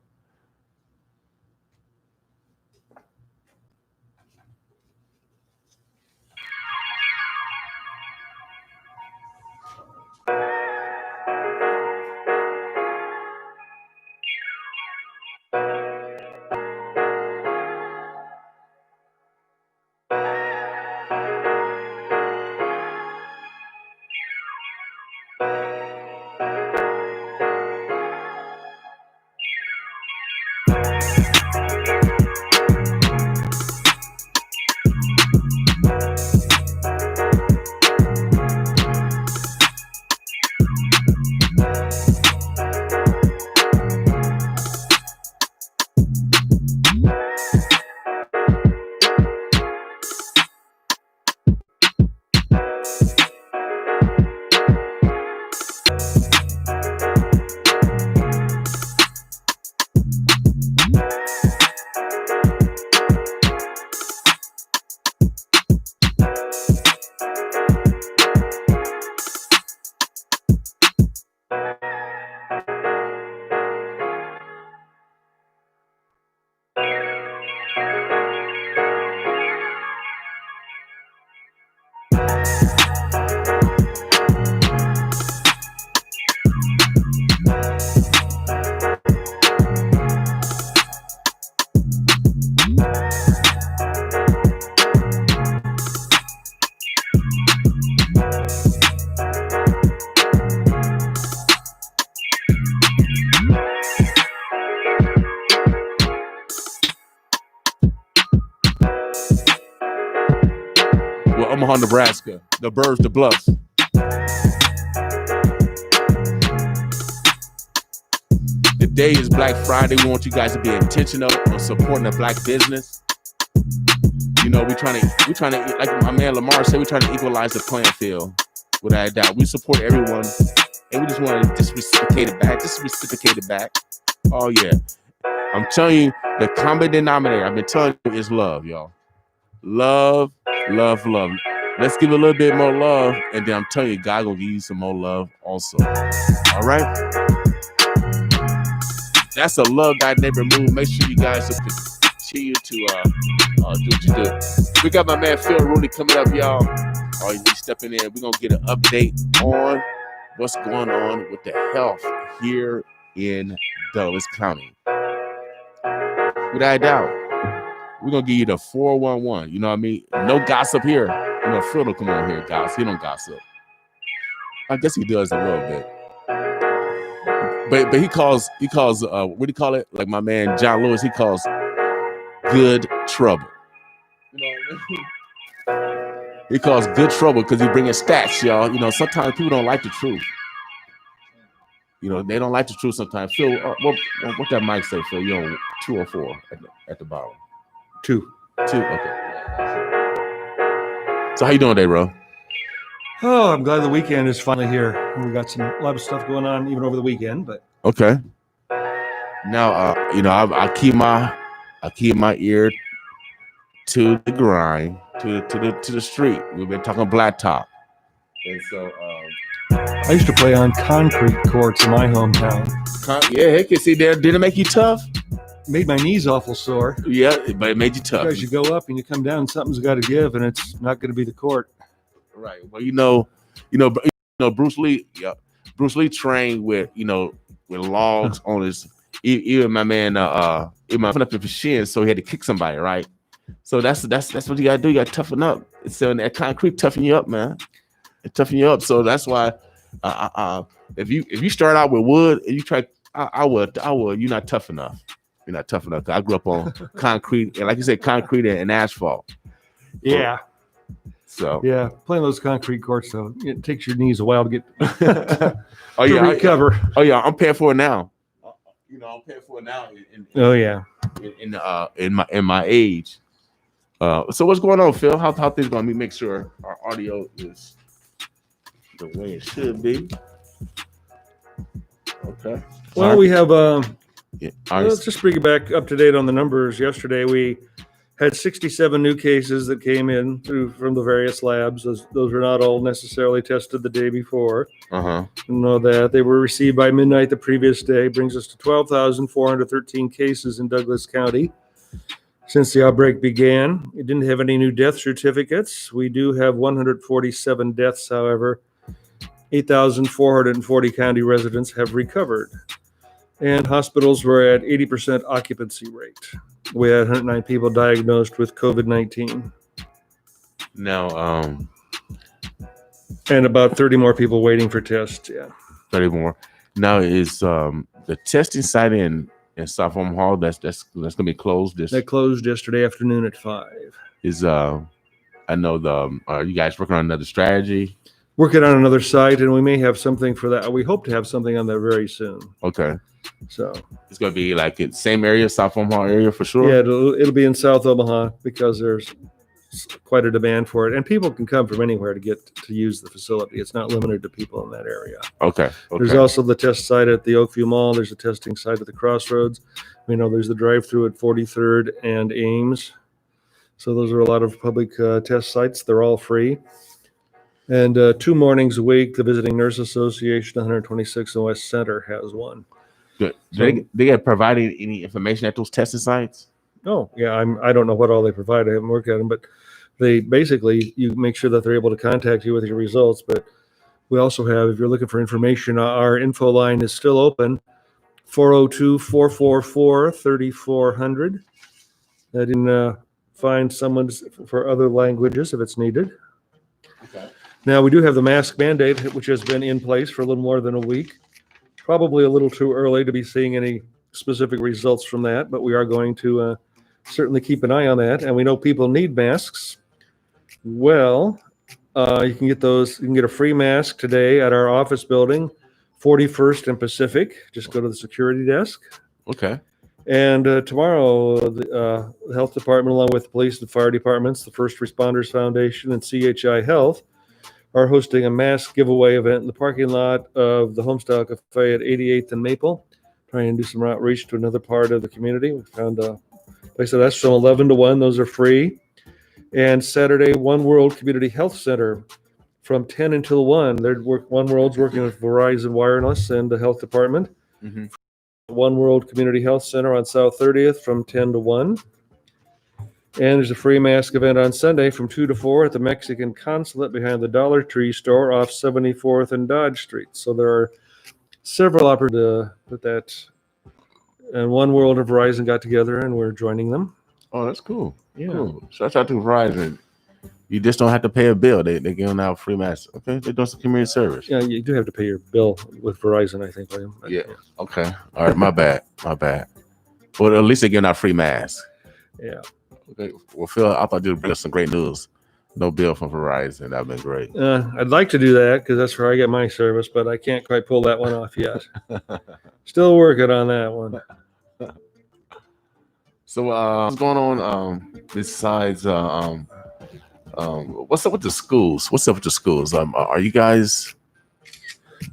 Omaha, Nebraska, the Birds, the Bluffs. The day is Black Friday. We want you guys to be intentional on supporting the black business. You know, we trying to, like my man Lamar said, we trying to equalize the playing field. Without a doubt, we support everyone, and we just want to reciprocate it back. Oh yeah, I'm telling you, the common denominator, I've been telling you, is love, y'all. Love. Let's give a little bit more love, and then I'm telling you, God gonna give you some more love also. All right? That's a love God neighbor move. Make sure you guys continue to do what you do. We got my man Phil Rooney coming up, y'all. All you stepping in, we're gonna get an update on what's going on with the health here in Dulles County. Without a doubt. We're going to give you the 411. You know what I mean? No gossip here. You know, Phil don't come on here, guys. He don't gossip. I guess he does a little bit. but he calls what do you call it? Like my man John Lewis, he calls good trouble. He calls good trouble because he's bringing stats, y'all. Sometimes people don't like the truth. They don't like the truth sometimes. Phil, what that mic say, Phil? 2 or 4 at the bottom. 2. Okay. So how you doing today, bro? Oh, I'm glad the weekend is finally here. We got a lot of stuff going on even over the weekend, but okay. Now, I keep my ear to the grind, to the street. We've been talking blacktop, and so I used to play on concrete courts in my hometown. Yeah, heck, you see there. Did it make you tough? Made my knees awful sore. Yeah, but it made you tough. Because you go up and you come down, something's got to give, and it's not going to be the court. Right. Well, Bruce Lee. Yeah, Bruce Lee trained with logs on his. Even my man, even up his shin, so he had to kick somebody, right? So that's what you gotta do. You gotta toughen up. So that concrete toughen you up, man. It toughen you up. So that's why, if you start out with wood and you try, I would. You're not tough enough. You're not tough enough. I grew up on concrete, and like you said, concrete and asphalt. Yeah. So yeah, playing those concrete courts, though, it takes your knees a while to get recover. I'm paying for it now. I'm paying for it now. In my age. So what's going on, Phil? How things going? Let me make sure our audio is the way it should be. Okay. Well, we have. Let's just bring it back up to date on the numbers. Yesterday, we had 67 new cases that came in from the various labs. Those were not all necessarily tested the day before. You know that they were received by midnight the previous day. Brings us to 12,413 cases in Douglas County since the outbreak began. It didn't have any new death certificates. We do have 147 deaths, however. 8,440 county residents have recovered. And hospitals were at 80% occupancy rate. We had 109 people diagnosed with COVID-19. Now, and about 30 more people waiting for tests. Yeah, 30 more. Now, is the testing site in South Hall that's gonna be closed? That closed yesterday afternoon at 5. I know are you guys working on another strategy? Working on another site, and we may have something for that. We hope to have something on that very soon. Okay. So it's going to be like in the same area, South Omaha area for sure? Yeah, it'll be in South Omaha because there's quite a demand for it. And people can come from anywhere to get to use the facility. It's not limited to people in that area. Okay. There's also the test site at the Oakview Mall. There's a testing site at the Crossroads. There's the drive-through at 43rd and Ames. So those are a lot of public test sites. They're all free. And 2 mornings a week, the Visiting Nurse Association, 126 in West Center, has one. Good. They get provided any information at those testing sites? Oh, yeah. I don't know what all they provide. I haven't worked at them, but they basically, you make sure that they're able to contact you with your results. But we also have, if you're looking for information, our info line is still open, 402-444-3400. I didn't find someone for other languages if it's needed. Okay. Now, we do have the mask mandate, which has been in place for a little more than a week. Probably a little too early to be seeing any specific results from that, but we are going to certainly keep an eye on that. And we know people need masks. Well, you can get those. You can get a free mask today at our office building, 41st and Pacific. Just go to the security desk. Okay. And tomorrow, the health department, along with the police and fire departments, the First Responders Foundation, and CHI Health, are hosting a mask giveaway event in the parking lot of the Homestyle Cafe at 88th and Maple, trying to do some outreach to another part of the community. We found a place that's from 11 to 1. Those are free. And Saturday, One World Community Health Center from 10 until 1. One World's working with Verizon Wireless and the health department. Mm-hmm. One World Community Health Center on South 30th from 10 to 1. And there's a free mask event on Sunday from 2 to 4 at the Mexican Consulate behind the Dollar Tree store off 74th and Dodge Street. So there are several opportunities to put that. And One World and Verizon got together, and we're joining them. Oh, that's cool. Yeah. Cool. Shout out to Verizon. You just don't have to pay a bill. They giving out free masks. Okay, they're doing some community service. Yeah, you do have to pay your bill with Verizon, I think, William. Yeah. Okay. All right. My bad. Well, at least they're giving out free masks. Yeah. Okay. Well, Phil, I thought you'd bring us some great news. No bill from Verizon. That'd been great. I'd like to do that because that's where I get my service, but I can't quite pull that one off yet. Still working on that one. So, what's going on? Besides, what's up with the schools? Are you guys?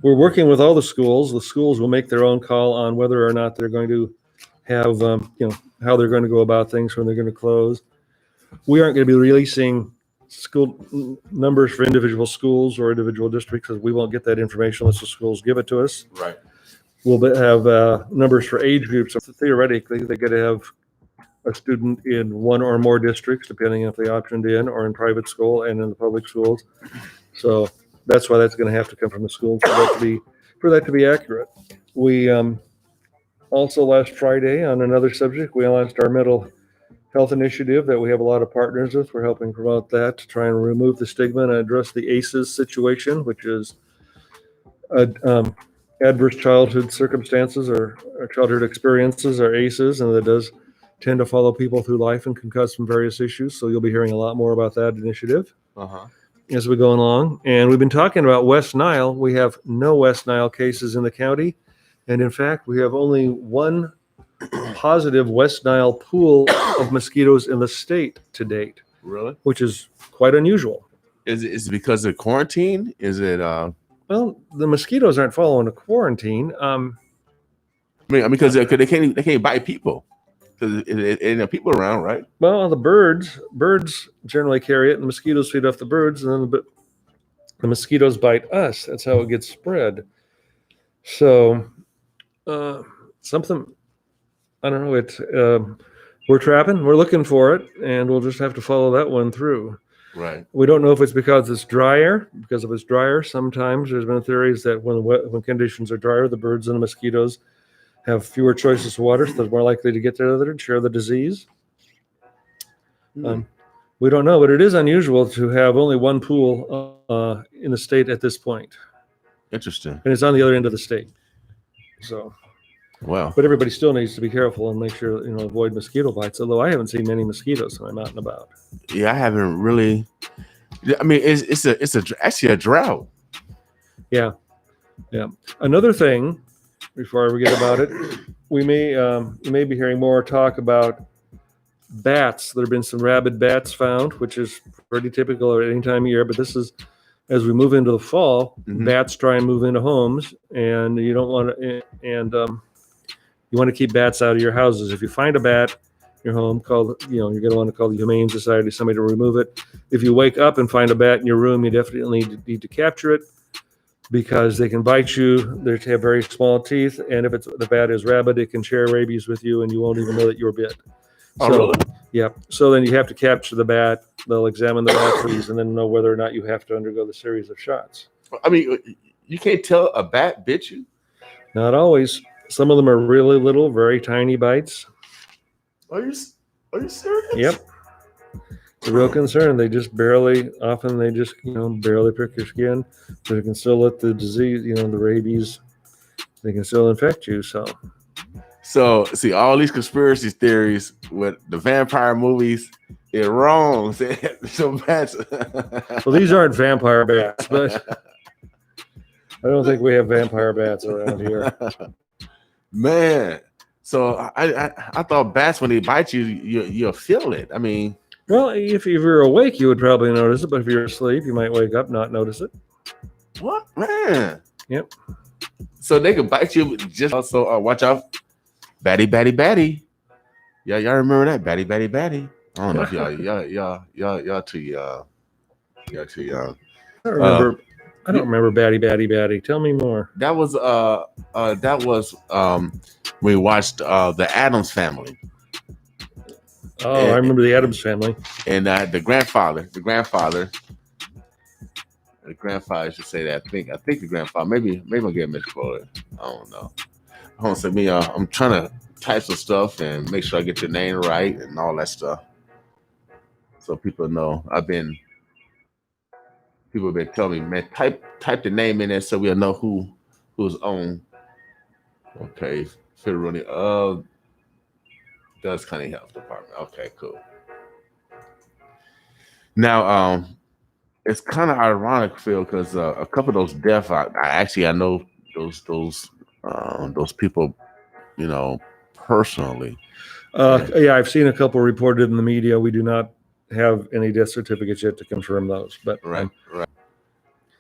We're working with all the schools. The schools will make their own call on whether or not they're going to have, how they're going to go about things when they're going to close. We aren't going to be releasing school numbers for individual schools or individual districts because we won't get that information unless the schools give it to us. Right. We'll have numbers for age groups. So theoretically, they get to have a student in one or more districts, depending if they optioned in or in private school and in the public schools. So that's why that's going to have to come from the school for that to be accurate. We also last Friday on another subject, we launched our mental health initiative that we have a lot of partners with. We're helping promote that to try and remove the stigma and address the ACEs situation, which is adverse childhood circumstances or childhood experiences or ACEs, and that does tend to follow people through life and can cause some various issues. So you'll be hearing a lot more about that initiative as we go along. And we've been talking about West Nile. We have no West Nile cases in the county. And in fact, we have only one positive West Nile pool of mosquitoes in the state to date. Really? Which is quite unusual. Is it because of quarantine? Is it? Well, the mosquitoes aren't following a quarantine. Because they can't bite people. Because there are people around, right? Well, the birds generally carry it, and mosquitoes feed off the birds, and then the mosquitoes bite us. That's how it gets spread. So, something, I don't know. We're trapping. We're looking for it, and we'll just have to follow that one through. Right. We don't know if it's because it's drier. Because if it's drier, sometimes there's been theories that when conditions are drier, the birds and the mosquitoes have fewer choices of water, so they're more likely to get together and share the disease. We don't know, but it is unusual to have only one pool in the state at this point. Interesting. And it's on the other end of the state. So, wow. But everybody still needs to be careful and make sure, avoid mosquito bites, although I haven't seen many mosquitoes when I'm out and about. Yeah, I haven't really. I mean, it's actually a drought. Yeah. Another thing, before I forget about it, you may be hearing more talk about bats. There have been some rabid bats found, which is pretty typical at any time of year. But this is as we move into the fall. Bats try and move into homes, and you don't want to. And you want to keep bats out of your houses. If you find a bat in your home, you're going to want to call the Humane Society, somebody to remove it. If you wake up and find a bat in your room, you definitely need to capture it, because they can bite you. They have very small teeth, and if the bat is rabid, it can share rabies with you, and you won't even know that you're bit. Really? Yeah. So then you have to capture the bat. They'll examine the bat fleas and then know whether or not you have to undergo the series of shots. I mean, you can't tell a bat bit you? Not always. Some of them are really little, very tiny bites. Are you serious? Yep. It's a real concern. They just barely prick your skin, so they can still let the disease, the rabies, they can still infect you. So see, all these conspiracy theories with the vampire movies, they're wrong. So bats. Well, these aren't vampire bats, but I don't think we have vampire bats around here. Man, so I thought bats, when they bite you, you'll feel it. I mean, well, if you're awake, you would probably notice it, but if you're asleep, you might wake up not notice it. What, man? Yep. So they can bite you. Just also watch out, batty. Yeah, y'all remember that, batty. I don't know if y'all too young. Y'all too young. I don't remember batty. Tell me more. That was we watched the Addams Family. Oh, I remember the Addams Family. And the grandfather, I should say that. I think the grandfather. Maybe I'll get misquoted. I don't know. Hold on, so I'm trying to type some stuff and make sure I get your name right and all that stuff, so people know I've been people have been telling me, man, type the name in there so we'll know who's on. Okay, federal Dutch County Health Department. Okay, cool. Now, it's kind of ironic, Phil, because a couple of those deaths, I know those people, personally. Yeah, I've seen a couple reported in the media. We do not have any death certificates yet to confirm those, but right.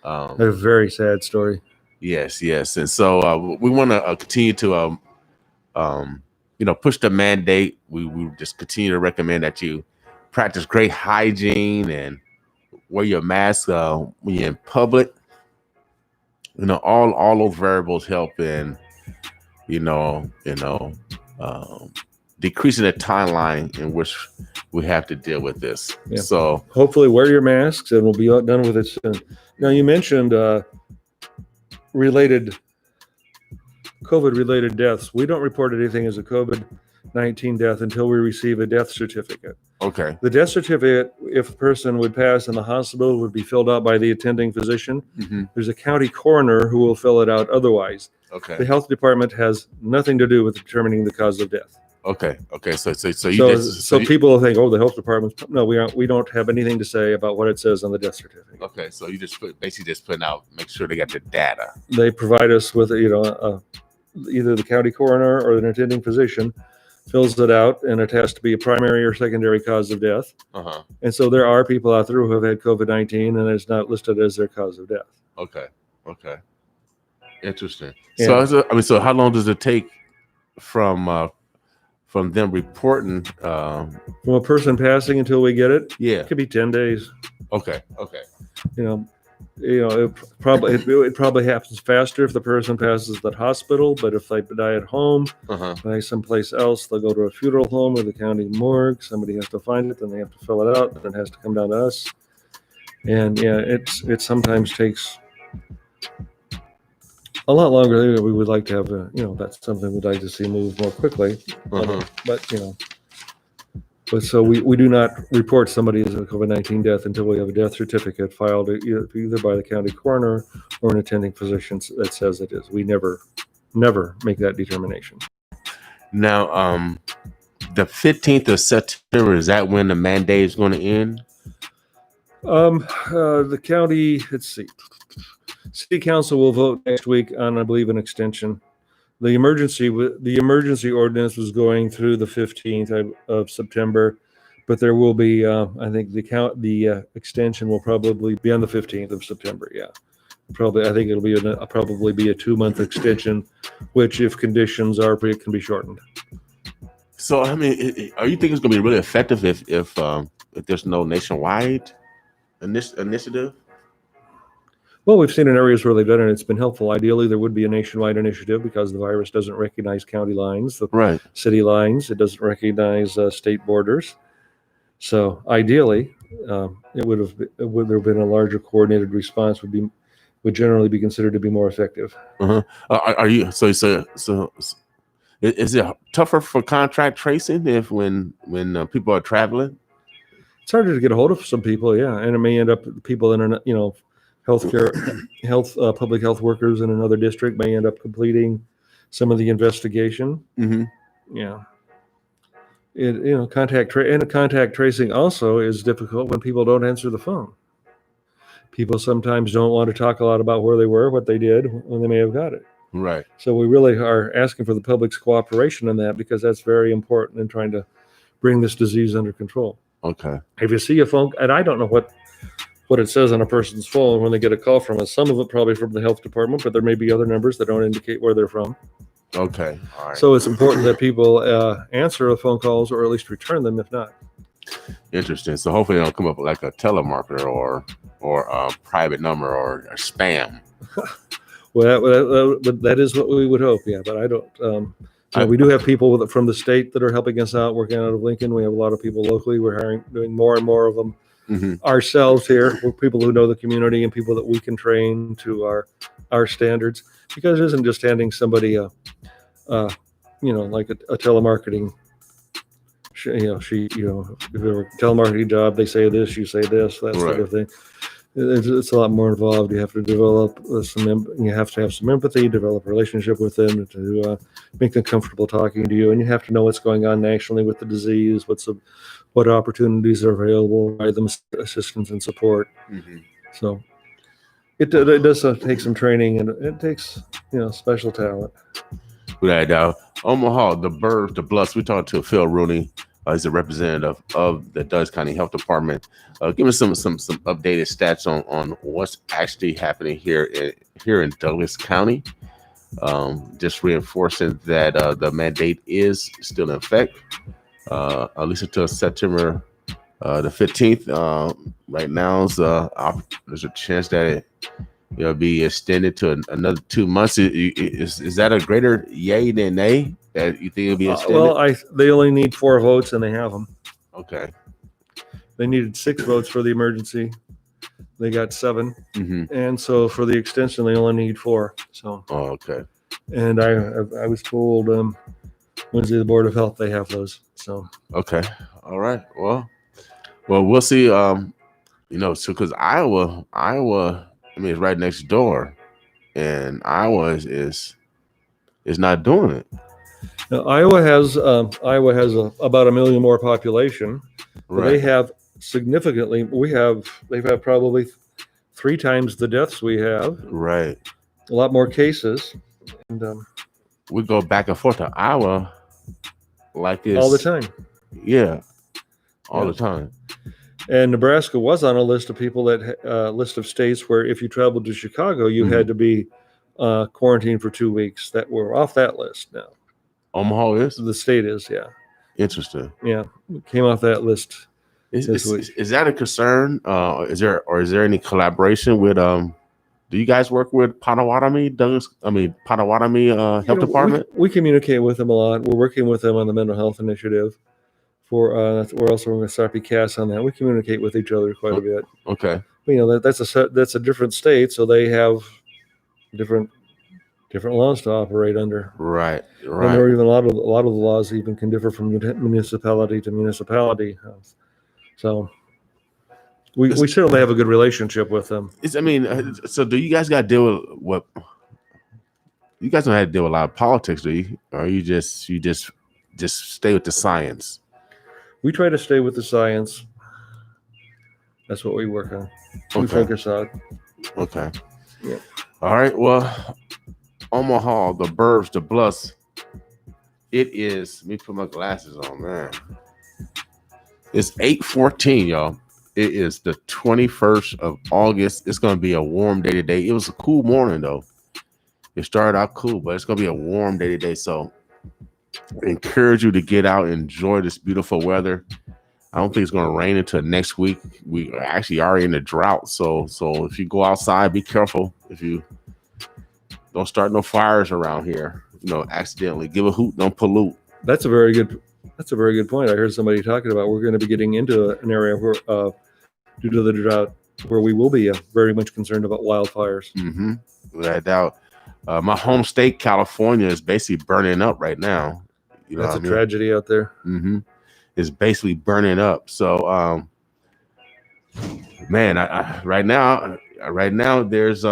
A very sad story. Yes, and so we want to continue to push the mandate. We just continue to recommend that you practice great hygiene and wear your mask when you're in public. All those variables help in decreasing the timeline in which we have to deal with this. Yeah. So hopefully wear your masks and we'll be done with it soon. Now you mentioned COVID-related deaths. We don't report anything as a COVID-19 death until we receive a death certificate. Okay. The death certificate, if the person would pass in the hospital, would be filled out by the attending physician. Mm-hmm. There's a county coroner who will fill it out otherwise. Okay. The health department has nothing to do with determining the cause of death. Okay. So people will think, the health department. No, we don't have anything to say about what it says on the death certificate. Okay, so you basically putting out, make sure they got the data. They provide us with either the county coroner or an attending physician fills it out, and it has to be a primary or secondary cause of death. Uh-huh. And so there are people out there who have had COVID-19 and it's not listed as their cause of death. Okay. Interesting. Yeah. So how long does it take from them reporting from a person passing until we get it? Yeah. It could be 10 days. Okay. It probably happens faster if the person passes at the hospital, but if they die at home, die someplace else, they'll go to a funeral home or the county morgue. Somebody has to find it, then they have to fill it out, then it has to come down to us. And it sometimes takes a lot longer than we would like to have. That's something we'd like to see move more quickly. But so we do not report somebody as a COVID-19 death until we have a death certificate filed either by the county coroner or an attending physician that says it is. We never make that determination. Now, the 15th of September, is that when the mandate is going to end? The county, let's see. City Council will vote next week on, I believe, an extension. The emergency ordinance was going through the 15th of September, but there will be, I think the extension will probably be on the 15th of September. Yeah, probably. I think it'll be probably be a 2-month extension, which, if conditions are, it can be shortened. So, are you thinking it's going to be really effective if there's no nationwide initiative? Well, we've seen in areas where they've done it, it's been helpful. Ideally, there would be a nationwide initiative because the virus doesn't recognize county lines, city lines. It doesn't recognize state borders. So ideally, it would there have been a larger coordinated response would generally be considered to be more effective. Are you so is it tougher for contact tracing when people are traveling? It's harder to get a hold of some people, yeah, and it may end up people in public health workers in another district may end up completing some of the investigation. Mm-hmm. Yeah. Contact tracing also is difficult when people don't answer the phone. People sometimes don't want to talk a lot about where they were, what they did, when they may have got it. Right. So we really are asking for the public's cooperation in that because that's very important in trying to bring this disease under control. Okay. If you see a phone, and I don't know what it says on a person's phone when they get a call from us. Some of it probably from the health department, but there may be other numbers that don't indicate where they're from. Okay. All right. So it's important that people answer the phone calls or at least return them if not. Interesting. So hopefully they don't come up with like a telemarketer or a private number or spam. Well, that is what we would hope. Yeah, but I don't. We do have people from the state that are helping us out, working out of Lincoln. We have a lot of people locally. We're doing more and more of them. Mm-hmm. Ourselves here. We're people who know the community and people that we can train to our standards, because it isn't just handing somebody like a telemarketing if you have a telemarketing job, they say this, you say this, that sort of thing. It's a lot more involved. You have to develop you have to have some empathy, develop a relationship with them to make them comfortable talking to you, and you have to know what's going on nationally with the disease, what opportunities are available, provide them assistance and support. Mm-hmm. So it does take some training, and it takes special talent. Right. Omaha, the Burbs, the Bluffs. We talked to Phil Rooney. He's a representative of the Douglas County Health Department. Give us some updated stats on what's actually happening here in Douglas County. Just reinforcing that the mandate is still in effect, at least until September the 15th. Right now, there's a chance that it'll be extended to another 2 months. Is that a greater yay than nay that you think it'll be extended? They only need 4 votes, and they have them. Okay. They needed 6 votes for the emergency. They got 7, Mm-hmm. and so for the extension, they only need 4. So. Oh, okay. And I was told Wednesday the Board of Health, they have those. So. Okay. All right. Well, we'll see. So because Iowa, I mean, it's right next door, and Iowa is not doing it. Now, Iowa has about 1 million more population. Right. They have significantly. They've had probably 3 times the deaths we have. Right. A lot more cases, and we go back and forth to Iowa like it's all the time. Yeah, all the time. And Nebraska was on a list of people list of states where if you traveled to Chicago, you had to be quarantined for 2 weeks. That we're off that list now. Omaha is? The state is, yeah. Interesting. Yeah, came off that list. Is that a concern? Is there any collaboration with do you guys work with Potawatomi Health Department? We communicate with them a lot. We're working with them on the mental health initiative. We're also going to start PCAS on that. We communicate with each other quite a bit. Okay. But, that's a different state, so they have different laws to operate under. Right. And there are even a lot of the laws even can differ from municipality to municipality. So we certainly have a good relationship with them. So do you guys got to deal with what? You guys don't have to deal with a lot of politics, do you? Or you just stay with the science? We try to stay with the science. That's what we work on. We focus on. Okay. Yeah. All right. Well, Omaha, the Burbs, the Bluffs. It is. Let me put my glasses on, man. It's 8:14, y'all. It is the 21st of August. It's going to be a warm day today. It was a cool morning, though. It started out cool, but it's going to be a warm day today. So I encourage you to get out and enjoy this beautiful weather. I don't think it's going to rain until next week. We actually are in a drought. So if you go outside, be careful. If you don't start no fires around here, accidentally. Give a hoot, don't pollute. That's a very good point. I heard somebody talking about we're going to be getting into an area where, due to the drought, where we will be very much concerned about wildfires. Mm-hmm. Without a doubt. My home state, California, is basically burning up right now. That's a tragedy out there. Mm-hmm. It's basically burning up. So, man, right now, there's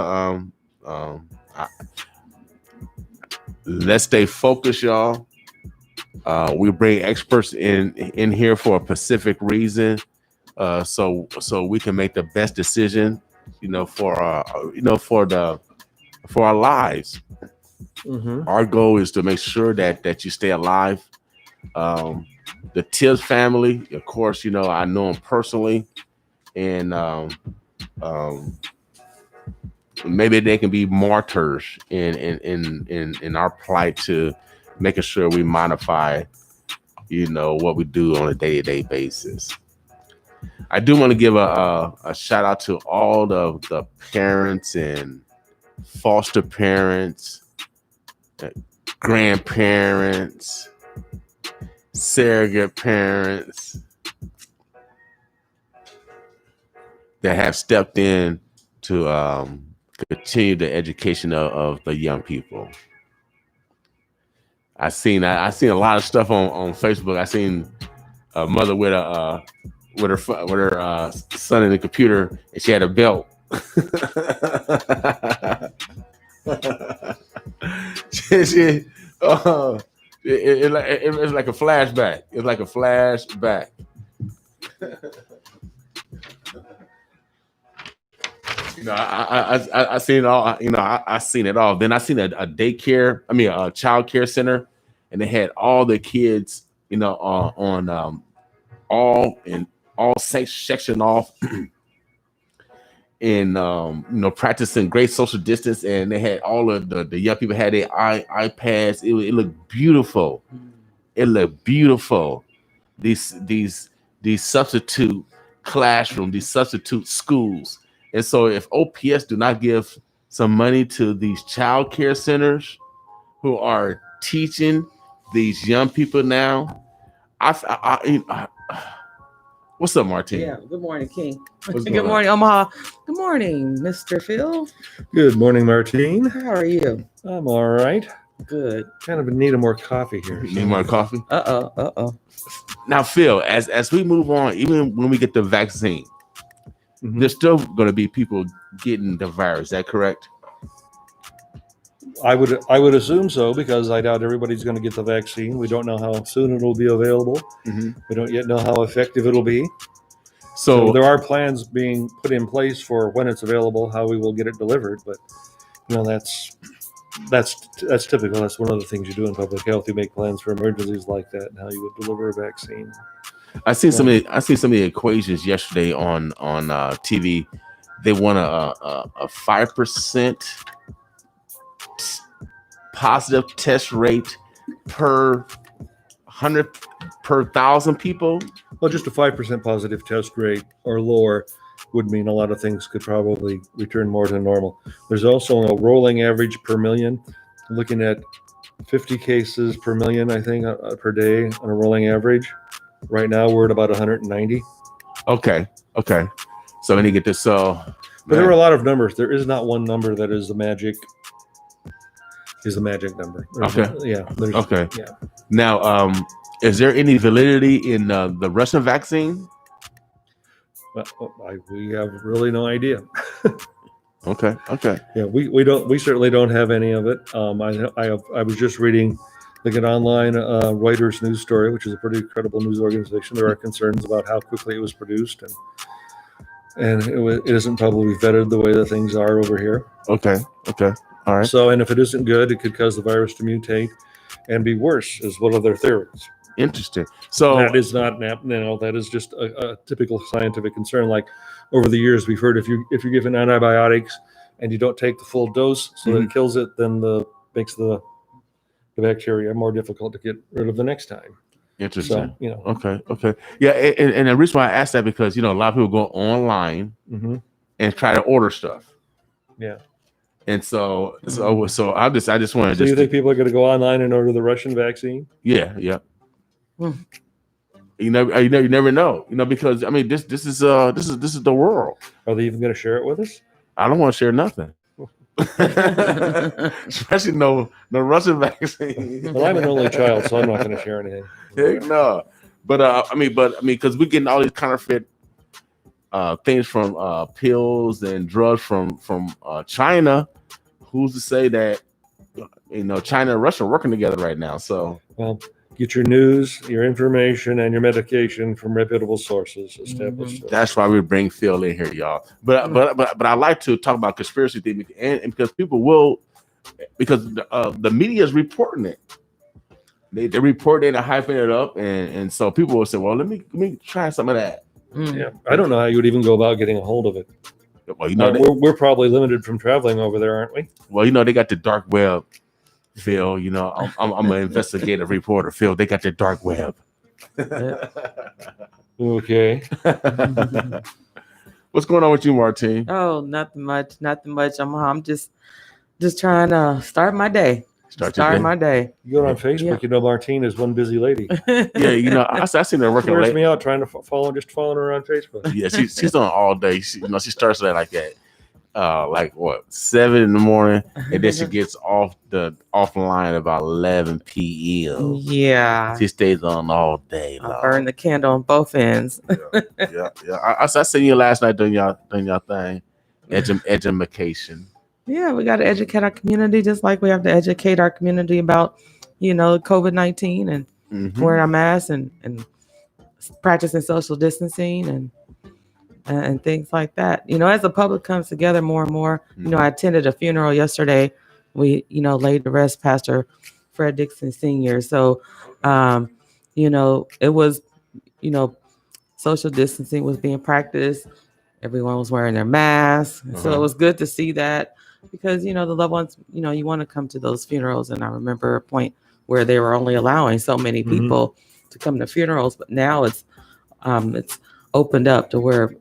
let's stay focused, y'all. We bring experts in here for a specific reason, so we can make the best decision, for our lives. Mm-hmm. Our goal is to make sure that you stay alive. The Tibbs family, of course, I know them personally, and maybe they can be martyrs in our plight to making sure we modify, what we do on a day-to-day basis. I do want to give a shout out to all the parents and foster parents, grandparents, surrogate parents that have stepped in to continue the education of the young people. I seen a lot of stuff on Facebook. I seen a mother with a with her son in the computer, and she had a belt. she, it's like a flashback. It's like a flashback. I seen it all. I seen it all. Then I seen a daycare. I mean, a child care center, and they had all the kids. On all section off, and practicing great social distance. And they had all of the young people had their iPads. It looked beautiful. It looked beautiful. These substitute classrooms, these substitute schools. And so if OPS do not give some money to these child care centers who are teaching these young people now, what's up, Martine? Yeah, good morning, King. What's Good going on? morning, Omaha. Good morning, Mr. Phil. Good morning, Martine. How are you? I'm all right. Good. Kind of in need of more coffee here. Need more coffee? Uh-oh. Now, Phil, as we move on, even when we get the vaccine, Mhm. there's still going to be people getting the virus. Is that correct? I would assume so, because I doubt everybody's going to get the vaccine. We don't know how soon it'll be available. Mm-hmm. We don't yet know how effective it'll be. So So there are plans being put in place for when it's available, how we will get it delivered. But that's typical. That's one of the things you do in public health. You make plans for emergencies like that and how you would deliver a vaccine. I seen some of the equations yesterday on TV. They want a 5% positive test rate per 100 per 1,000 people. Well, just a 5% positive test rate or lower would mean a lot of things could probably return more to normal. There's also a rolling average per million, looking at 50 cases per million, I think, per day on a rolling average. Right now, we're at about 190. Okay. So we need to get this. But there are a lot of numbers. There is not one number that is the magic number. Okay. Yeah. Now, is there any validity in the Russian vaccine? But we have really no idea. Okay. Yeah, we certainly don't have any of it. I was just reading like an online Reuters news story, which is a pretty credible news organization. There are concerns about how quickly it was produced, and it isn't probably vetted the way that things are over here. Okay. All right. So, and if it isn't good, it could cause the virus to mutate and be worse, is one of their theories. Interesting. So that is not, that is just a typical scientific concern. Like over the years, we've heard if you're given antibiotics and you don't take the full dose, so that it kills it, then makes the bacteria more difficult to get rid of the next time. Interesting. So, Okay. Yeah, and the reason why I asked that because a lot of people go online and try to order stuff. Yeah. And so I just wanted. So you think people are going to go online and order the Russian vaccine? Yeah. You never know. Because I mean this is the world. Are they even going to share it with us? I don't want to share nothing. Especially no Russian vaccine. Well, I'm an only child, so I'm not going to share anything. Heck no. But I mean, because we're getting all these counterfeit things from pills and drugs from China. Who's to say that China and Russia are working together right now? So well, get your news, your information, and your medication from reputable sources. Established. That's why we bring Phil in here, y'all. But I like to talk about conspiracy theory, and because people will, because the media is reporting it. They report it and hyping it up, and so people will say, well, let me try some of that. Yeah, I don't know how you would even go about getting a hold of it. Well, we're probably limited from traveling over there, aren't we? Well, they got the dark web, Phil. I'm an investigative reporter, Phil. They got the dark web. Okay. What's going on with you, Martine? Oh, nothing much. I'm just trying to start my day. Start my day. You go on Facebook, Martine is one busy lady. Yeah, I seen her working. She wears me out trying to following her on Facebook. Yeah, she's on all day. She starts that like that. like what 7 in the morning, and then she gets off the line about 11 p.m. Yeah. She stays on all day long. Burn the candle on both ends. yeah. I seen you last night doing y'all thing, education. Yeah, we got to educate our community just like we have to educate our community about, COVID-19 and wearing our masks and practicing social distancing and things like that. As the public comes together more and more, I attended a funeral yesterday. We, laid to rest Pastor Fred Dixon Sr. So, it was, social distancing was being practiced. Everyone was wearing their masks. So it was good to see that because, the loved ones, you want to come to those funerals. And I remember a point where they were only allowing so many people to come to funerals, but now it's opened up to where,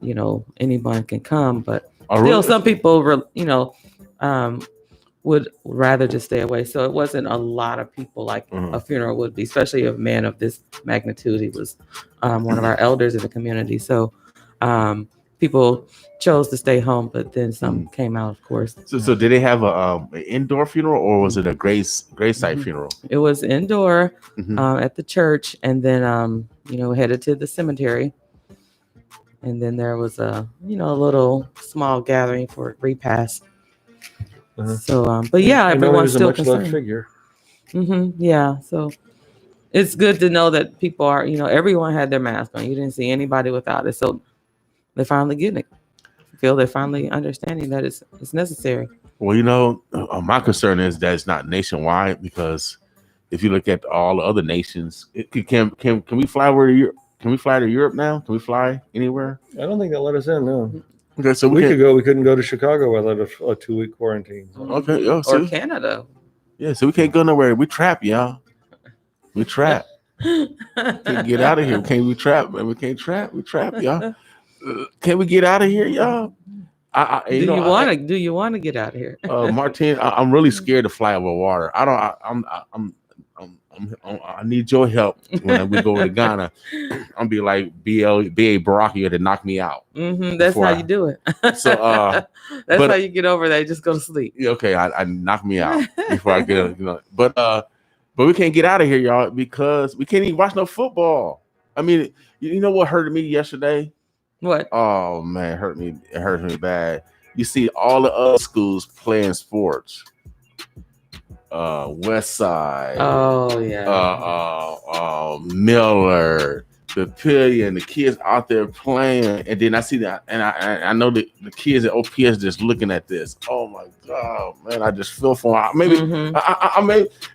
anyone can come, but still some people, would rather just stay away. So it wasn't a lot of people like a funeral would be, especially a man of this magnitude. He was one of our elders in the community. So people chose to stay home, but then some came out, of course. So did they have an indoor funeral or was it a gravesite funeral? It was indoor at the church, and then headed to the cemetery. And then there was a little small gathering for repast. So, but yeah, everyone's still concerned. Figure. Yeah, so it's good to know that people are, everyone had their mask on. You didn't see anybody without it. So they're finally getting it. They're finally understanding that it's necessary. Well, my concern is that it's not nationwide, because if you look at all the other nations, can we fly over to Europe? Can we fly to Europe now? Can we fly anywhere? I don't think they'll let us in. No. Okay, so we could go. We couldn't go to Chicago without a 2-week quarantine. Okay, or Canada. Yeah, so we can't go nowhere. We trapped, y'all. We trapped. Can't get out of here. Can't we trap? Man, we can't trap. We trapped, y'all. Can we get out of here, y'all? Do you want to get out of here? Martine, I'm really scared to fly over water. I need your help when we go to Ghana. I'm be like B.A. Baraki to knock me out. That's how you do it. So that's how you get over there. Just go to sleep. Okay, I knock me out before I get. But we can't get out of here, y'all, because we can't even watch no football. I mean, you know what hurted me yesterday? What? Oh man, it hurt me bad. You see all the other schools playing sports. West Side. Oh yeah. Miller, the Pillion, the kids out there playing, and then I see that, and I know the kids at OPS just looking at this. Oh my God, man! I just feel for them.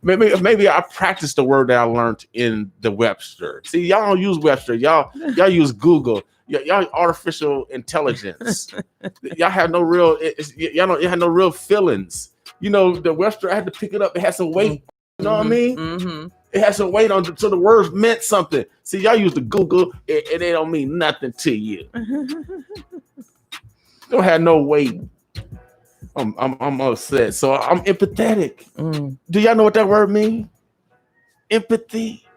Maybe I practiced the word that I learned in the Webster. See, y'all don't use Webster. Y'all use Google. Y'all artificial intelligence. Y'all have no real. You have no real feelings. The Webster, I had to pick it up. It had some weight. You know what I mean? It had some weight on, so the words meant something. See, y'all use the Google, and they don't mean nothing to you. Don't have no weight. I'm upset. So I'm empathetic. Do y'all know what that word means? Empathy.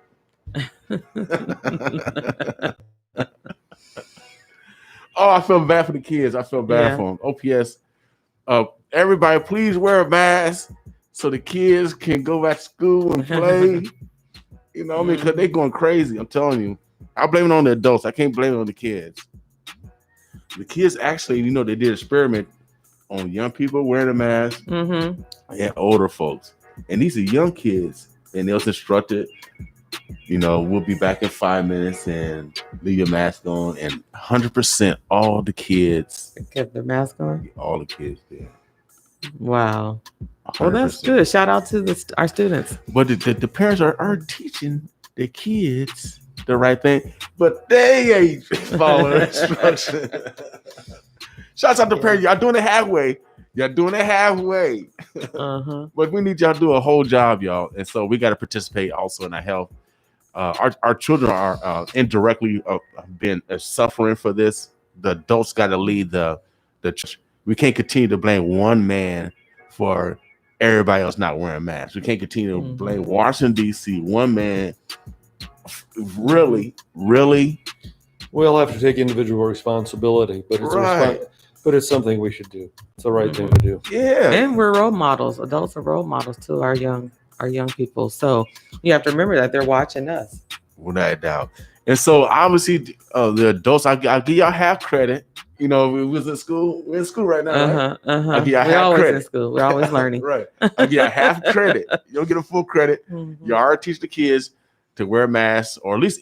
Oh, I feel bad for the kids. I feel bad for them. OPS. Everybody, please wear a mask so the kids can go back to school and play. You know what I mean? Because they're going crazy. I'm telling you. I blame it on the adults. I can't blame it on the kids. The kids actually, they did an experiment on young people wearing a mask and older folks. And these are young kids. And they was instructed, we'll be back in 5 minutes and leave your mask on. And 100% all the kids kept their mask on? All the kids did. Wow. 100%. Well, that's good. Shout out to our students. But the parents are teaching the kids the right thing, but they ain't following instructions. Shouts out to parents. Y'all doing it halfway. But we need y'all to do a whole job, y'all. And so we got to participate also in our health. Our children are indirectly been suffering for this. The adults got to lead the church. We can't continue to blame one man for everybody else not wearing masks. We can't continue to blame Washington, D.C., one man. Really? We all have to take individual responsibility, but it's But it's something we should do. It's the right thing to do. Yeah. And we're role models. Adults are role models to our young people. So you have to remember that they're watching us. Without a doubt. And so obviously the adults, I'll give y'all half credit. You know, we was in school. We're in school right now, right? I'll give y'all We're half always credit. in school. We're always learning. Right. I'll give y'all half credit. You don't get a full credit. Mhm. You are teach the kids to wear masks, or at least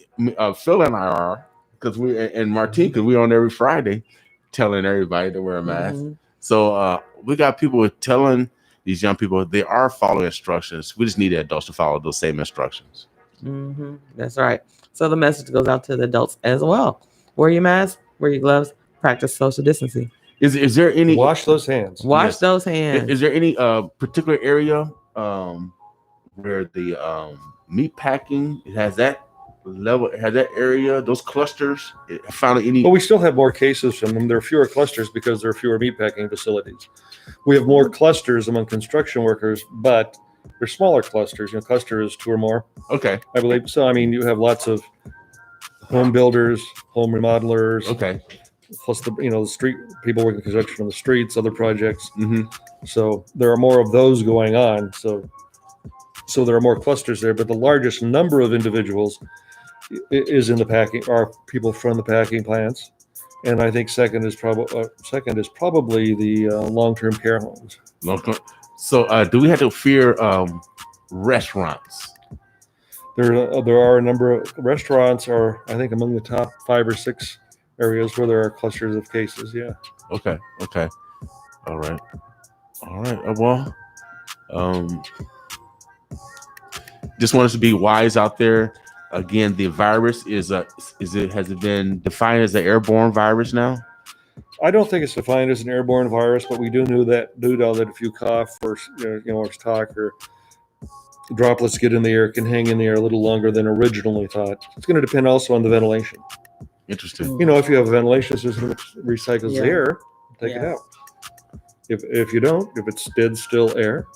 Phil and I are, because and Martine, because we're on every Friday telling everybody to wear a mask. Mhm. So we got people telling these young people they are following instructions. We just need the adults to follow those same instructions. Mm-hmm. That's right. So the message goes out to the adults as well. Wear your mask, wear your gloves, practice social distancing. Is there any Wash those hands? Wash those hands. Is there any particular area where the meat packing has that level, has that area, those clusters found any? Well, we still have more cases from them. There are fewer clusters because there are fewer meatpacking facilities. We have more clusters among construction workers, but they're smaller clusters. You know, cluster is 2 or more. Okay. I believe so. I mean, you have lots of home builders, home remodelers. Okay. Plus the street people working construction on the streets, other projects. Mm-hmm. So there are more of those going on. So there are more clusters there, but the largest number of individuals is in the packing, are people from the packing plants, and I think second is probably the long-term care homes. So do we have to fear restaurants? There are a number of restaurants are, I think, among the top 5 or 6 areas where there are clusters of cases. Yeah. Okay. All right. Well, just want us to be wise out there. Again, the virus has it been defined as an airborne virus now? I don't think it's defined as an airborne virus, but we do know that if you cough or or talk or droplets get in the air, can hang in the air a little longer than originally thought. It's going to depend also on the ventilation. Interesting. If you have a ventilation system that recycles the air, take it out. If you don't, if it's dead still air,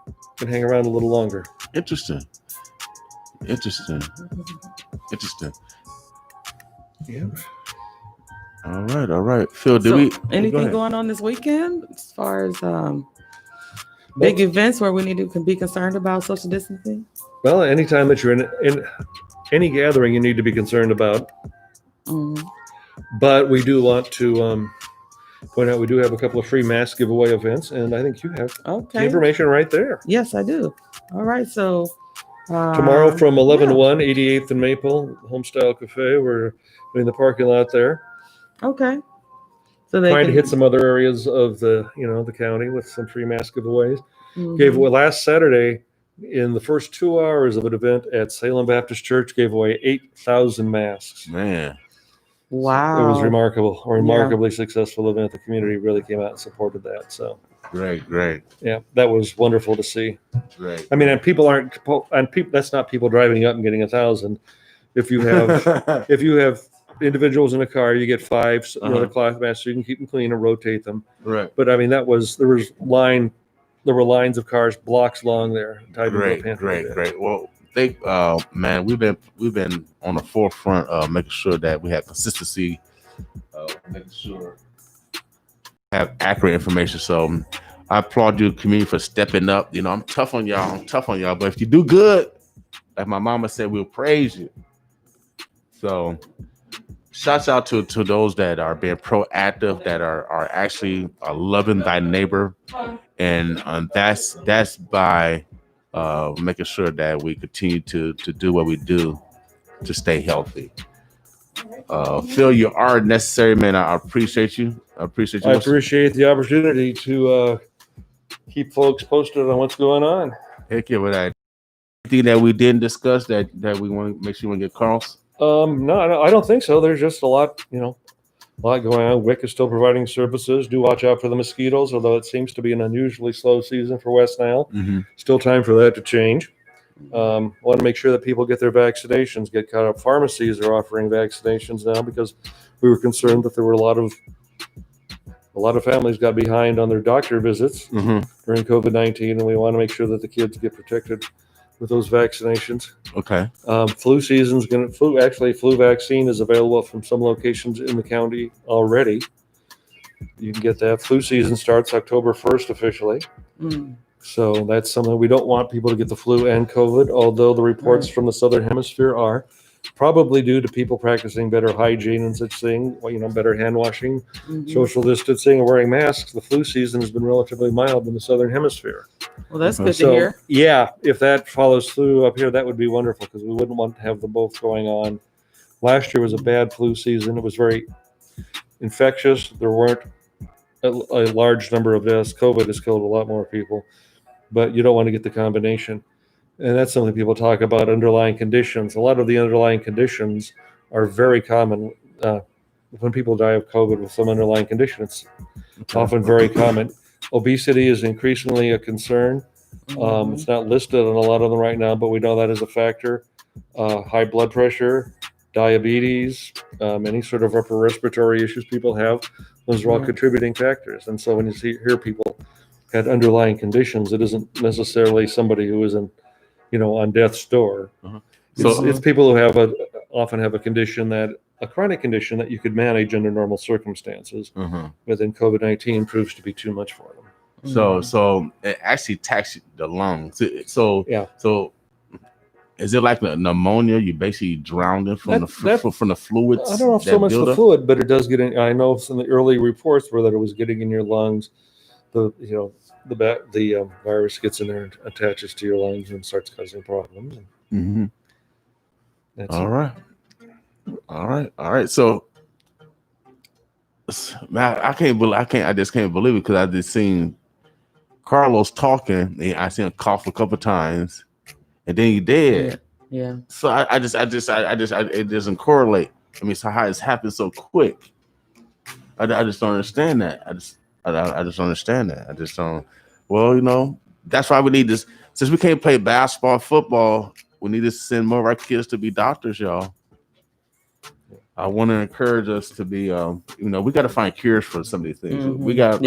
it can hang around a little longer. Interesting. Yeah. All right. Phil, anything going on this weekend as far as big events where we need to be concerned about social distancing? Well, anytime that you're in any gathering, you need to be concerned about. Mm-hmm. But we do want to point out we do have a couple of free mask giveaway events, and I think you have the information right there. Yes, I do. All right, so tomorrow from 11 to 1, 88th and Maple, Homestyle Cafe. We're in the parking lot there. Okay. So they trying to hit some other areas of the county with some free mask giveaways. Mm-hmm. Gave away last Saturday in the first 2 hours of an event at Salem Baptist Church. Gave away 8,000 masks. Man, wow! It was remarkably successful event. The community really came out and supported that. So great. Yeah, that was wonderful to see. Great. I mean, and that's not people driving up and getting 1,000. If you have individuals in a car, you get 5 the cloth masks, so you can keep them clean and rotate them. Right. But I mean, there were lines of cars blocks long there. Great. Well, man, we've been on the forefront of making sure that we have consistency, making sure we have accurate information. So I applaud you, community, for stepping up. I'm tough on y'all. But if you do good, like my mama said, we'll praise you. So shouts out to those that are being proactive, that are actually loving thy neighbor, and that's by making sure that we continue to do what we do to stay healthy. Phil, you are necessary, man. I appreciate you. I appreciate the opportunity to keep folks posted on what's going on. Heck yeah, with that. Anything that we didn't discuss that we want to make sure we get Carl's? No, I don't think so. There's just a lot going on. WIC is still providing services. Do watch out for the mosquitoes, although it seems to be an unusually slow season for West Nile. Mm-hmm. Still time for that to change. Want to make sure that people get their vaccinations, get caught up. Pharmacies are offering vaccinations now because we were concerned that there were a lot of families got behind on their doctor visits during COVID-19, and we want to make sure that the kids get protected with those vaccinations. Okay. Flu vaccine is available from some locations in the county already. You can get that. Flu season starts October 1st officially. So that's something we don't want people to get the flu and COVID, although the reports from the Southern Hemisphere are probably due to people practicing better hygiene and such thing, better hand washing, social distancing, and wearing masks. The flu season has been relatively mild in the Southern Hemisphere. Well, that's good to hear. Yeah, if that follows through up here, that would be wonderful because we wouldn't want to have them both going on. Last year was a bad flu season. It was very infectious. There weren't a large number of deaths. COVID has killed a lot more people, but you don't want to get the combination. And that's something people talk about, underlying conditions. A lot of the underlying conditions are very common. When people die of COVID with some underlying condition, it's often very common. Obesity is increasingly a concern. It's not listed on a lot of them right now, but we know that is a factor. High blood pressure, diabetes, any sort of upper respiratory issues people have, those are all contributing factors. And so when you hear people had underlying conditions, it isn't necessarily somebody who is on death's door. So it's people who often have a condition a chronic condition that you could manage under normal circumstances, but then COVID-19 proves to be too much for them. So it actually attacks the lungs. So is it like pneumonia? You basically drowning from the fluids? I don't know if so much the fluid, but it does get in. I know some of the early reports were that it was getting in your lungs. The virus gets in there and attaches to your lungs and starts causing problems. All right. So, man, I just can't believe it because I just seen Carlos talking. And I seen him cough a couple times, and then he dead. Yeah. So it doesn't correlate. I mean, so how it's happened so quick? I just don't understand that. I just don't understand that. I just don't. Well, that's why we need this. Since we can't play basketball, football, we need to send more of our kids to be doctors, y'all. I want to encourage us to be, we got to find cures for some of these things. We got,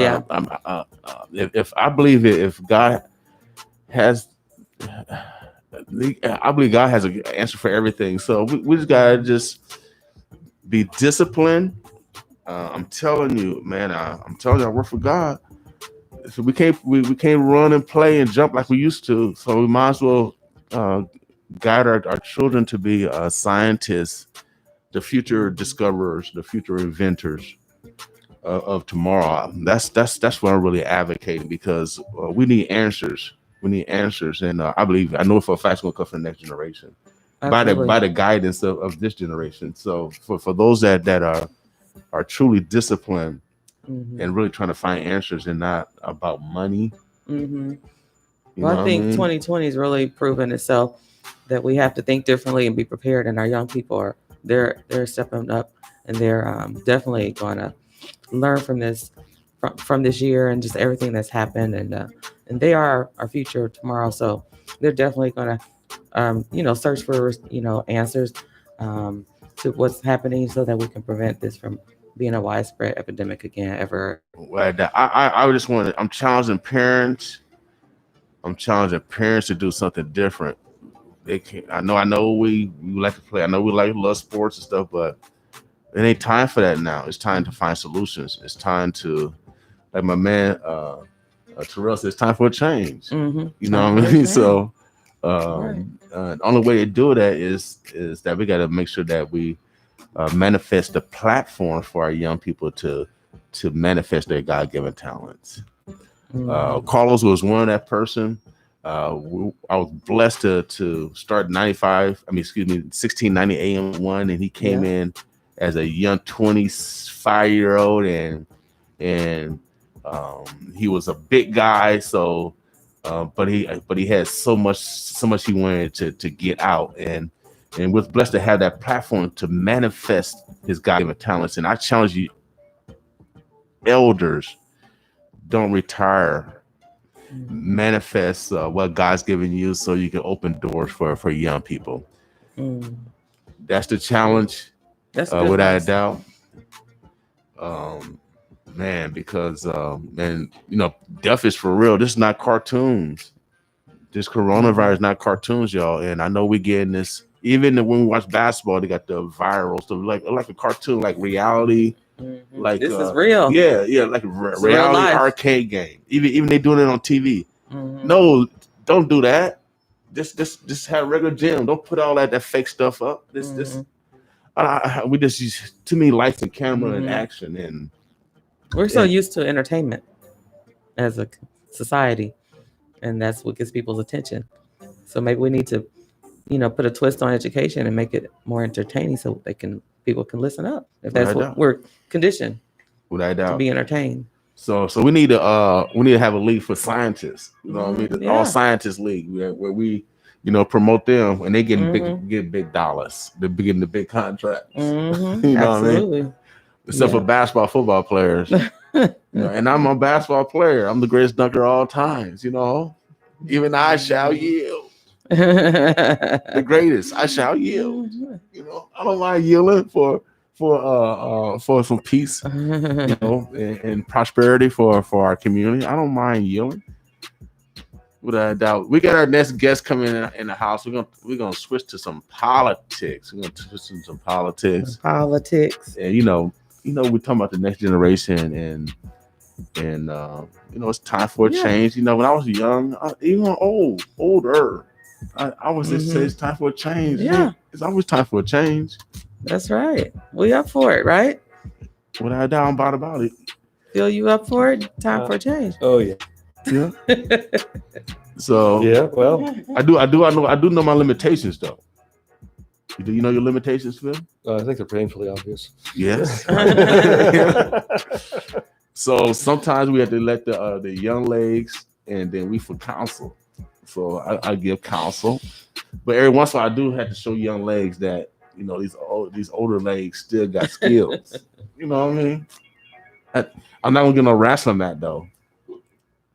if I believe it, if God has, I believe God has an answer for everything. So we just got to be disciplined. I'm telling you, man, I'm telling you, I work for God. So we can't run and play and jump like we used to. So we might as well guide our children to be scientists, the future discoverers, the future inventors of tomorrow. That's what I'm really advocating because we need answers. We need answers, and I know for a fact it's going to come from the next generation by the guidance of this generation. So for those that are truly disciplined and really trying to find answers and not about money. Well, I think 2020 has really proven itself that we have to think differently and be prepared, and our young people they're stepping up, and they're definitely going to learn from this year and just everything that's happened, and they are our future tomorrow. So they're definitely going to search for answers to what's happening so that we can prevent this from being a widespread epidemic again ever. Well, I'm challenging parents. I'm challenging parents to do something different. I know we like to play. I know we love sports and stuff, but it ain't time for that now. It's time to find solutions. It's time to, like my man Terrell said, it's time for a change. You know what I mean? So the only way to do that is that we got to make sure that we manifest the platform for our young people to manifest their God-given talents. Carlos was one of that person. I was blessed to start 1690 AM1, and he came in as a young 25-year-old, and he was a big guy. So, but he had so much he wanted to get out, and was blessed to have that platform to manifest his God-given talents. And I challenge you, elders, don't retire. Manifest what God's given you so you can open doors for young people. That's the challenge. That's without a doubt. Man, because death is for real. This is not cartoons. This coronavirus is not cartoons, y'all. And I know we getting this. Even when we watch basketball, they got the viral stuff like a cartoon, like reality. Like this is real. Yeah, like a reality arcade game. Even they doing it on TV. No, don't do that. Just have regular gym. Don't put all that fake stuff up. We just use too many lights and camera and action, and we're so used to entertainment as a society, and that's what gets people's attention. So maybe we need to, put a twist on education and make it more entertaining, so people can listen up if that's what we're conditioned to be entertained. So we need to have a league for scientists. You know, all scientists league where we promote them, and they get big dollars. They're getting the big contracts. You know what I mean? Except for basketball, football players. And I'm a basketball player. I'm the greatest dunker of all times. Even I shall yield. The greatest. I shall yield. I don't mind yielding for some peace, and prosperity for our community. I don't mind yielding. Without a doubt. We got our next guest coming in the house. We're gonna switch to some politics. We're gonna switch to some politics. And we're talking about the next generation, and it's time for a change. When I was young, even older, I was just say it's time for a change. Yeah, it's always time for a change. That's right. We up for it, right? Without a doubt about it. Feel you up for it? Time for a change. Oh yeah. Yeah. So yeah, well, I do know my limitations though. Do you know your limitations, Phil? I think they're painfully obvious. Yes. So sometimes we have to let the young legs, and then we for counsel. So I give counsel, but every once in a while I do have to show young legs that these older legs still got skills. You know what I mean? I'm not gonna get no wrestling mat though.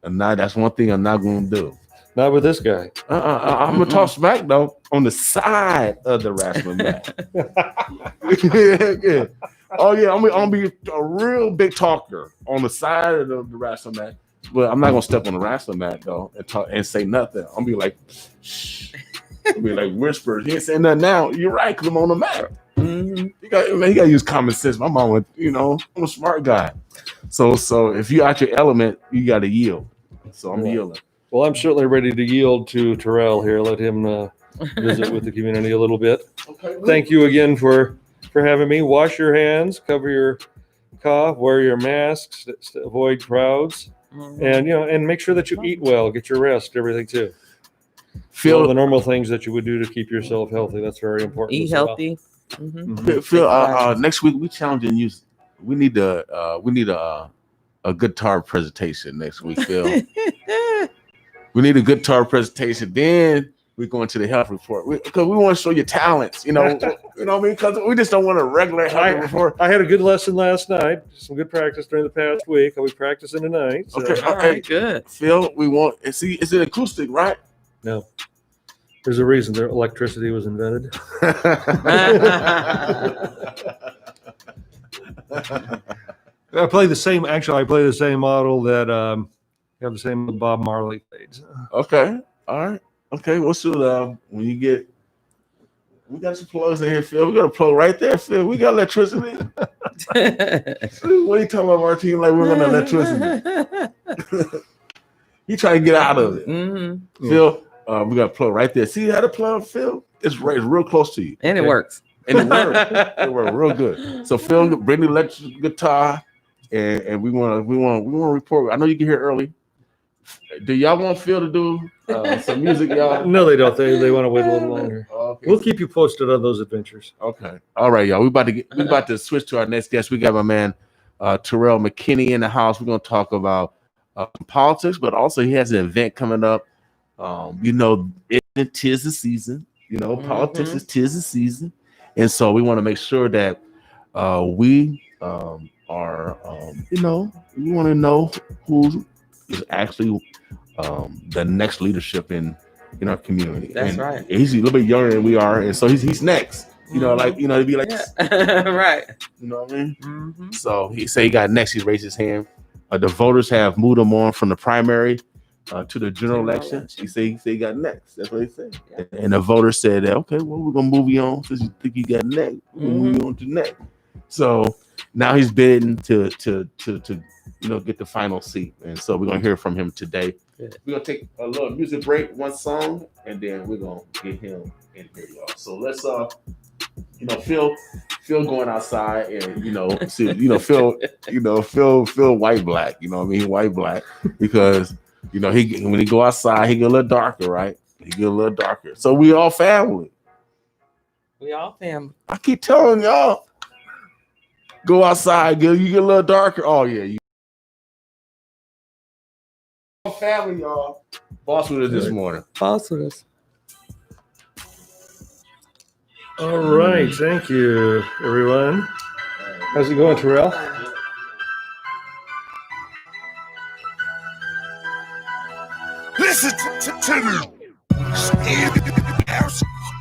And now that's one thing I'm not gonna do. Not with this guy. I'm gonna talk smack though on the side of the wrestling mat. Yeah. Oh yeah, I'm gonna be a real big talker on the side of the wrestling mat, but I'm not gonna step on the wrestling mat though and talk and say nothing. I'm gonna be like, shh. I'll be like whispers. He ain't saying nothing now. You're right, because I'm on the mat. You gotta use common sense. My mom, I'm a smart guy. So if you're out your element, you gotta yield. So I'm yielding. Well, I'm certainly ready to yield to Terrell here. Let him visit with the community a little bit. Okay, thank you again for having me. Wash your hands, cover your cough, wear your masks, avoid crowds, and make sure that you eat well, get your rest, everything too. Feel all the normal things that you would do to keep yourself healthy. That's very important. Eat healthy. Phil, next week we challenging you. We need a guitar presentation next week, Phil. We need a guitar presentation. Then we're going to the health report because we want to show your talents. You know what I mean? Because we just don't want a regular health report. I had a good lesson last night. Some good practice during the past week. I'll be practicing tonight. So. Okay, all right, good. Phil, we want see. It's an acoustic, right? No. There's a reason their electricity was invented. I play the same model that have the same Bob Marley played. Okay. All right. Okay. Well, so when you get, we got some plugs in here, Phil. We got a plug right there, Phil. We got electricity. What are you talking about, Martine? Like we're gonna electricity. You trying to get out of it, Phil. We got a plug right there. See how the plug, Phil? It's real close to you, and it works. And it works. It works real good. So Phil, bring the electric guitar, and we want to report. I know you get here early. Do y'all want Phil to do some music, y'all? No, they don't. They want to wait a little longer. Okay. We'll keep you posted on those adventures. Okay. All right, y'all. We about to switch to our next guest. We got my man Terrell McKinney in the house. We're gonna talk about politics, but also he has an event coming up. It tis the season. Politics is tis the season, and so we want to make sure that we are. We want to know who is actually the next leadership in our community. That's right. He's a little bit younger than we are, and so he's next. To be like, right. You know what I mean? So he said he got next. He raised his hand. The voters have moved him on from the primary to the general election. He said he got next. That's what he said. Yeah. And the voters said, okay, well, we're gonna move you on since you think you got next. We're gonna move you on to next. So now he's bidding to get the final seat, and so we're gonna hear from him today. We're gonna take a little music break, one song, and then we're gonna get him in here, y'all. So let's Phil going outside and Phil white black, white black, because when he go outside he get a little darker, right? He get a little darker. So we all family. We all family. I keep telling y'all, go outside, you get a little darker. Oh yeah, you all family, y'all. Boss with us this morning. Boss with us. All right, thank you, everyone. How's it going, Terrell? Listen to me.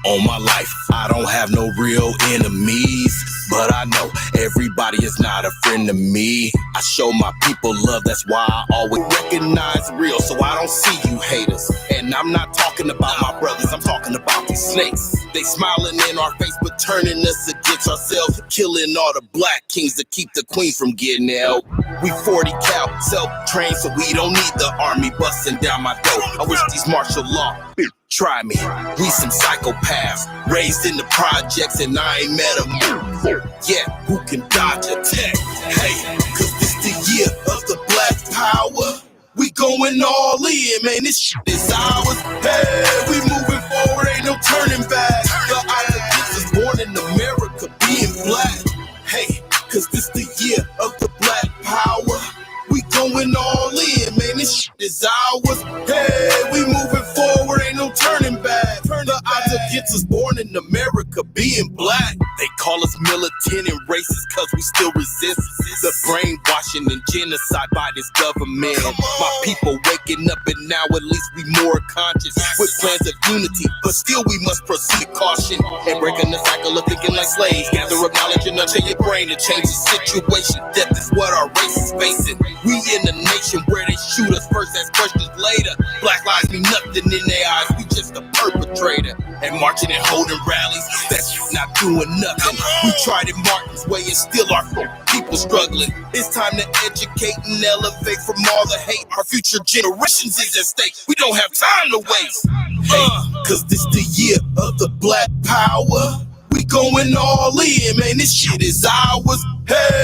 All my life, I don't have no real enemies, but I know everybody is not a friend to me. I show my people love, that's why I always recognize real, so I don't see you haters. And I'm not talking about my brothers, I'm talking about these snakes. They smiling in our face, but turning us against ourselves, killing all the black kings to keep the queen from getting out. We 40 cal, self-trained, so we don't need the army busting down my door. I wish these martial law try me. We some psychopaths, raised in the projects, and I ain't met a yeah, who can dodge a tech? Hey, cause this the year of the black power. We going all in, man, this shit is ours. Hey, we moving forward, ain't no turning back. The Islanders is born in America, being black. Hey, cause this the year of the black power. We going all in, man, this shit is ours. Hey, we moving forward, ain't no turning back. The odds against us born in America, being black. They call us militant and racist cause we still resist the brainwashing and genocide by this government. My people waking up and now at least we more conscious with plans of unity, but still we must proceed caution and breaking the cycle of thinking like slaves. Gather up knowledge and nurture your brain to change the situation. Death is what our race is facing. We in a nation where they shoot us first, ask questions later. Black lives mean nothing in their eyes, we just a perpetrator. And marching and holding rallies, that's not doing nothing. We tried it Martin's way and still our people struggling. It's time to educate and elevate from all the hate. Our future generations is at stake. We don't have time to waste. Cause this the year of the black power. We going all in, man, this shit is ours. Hey,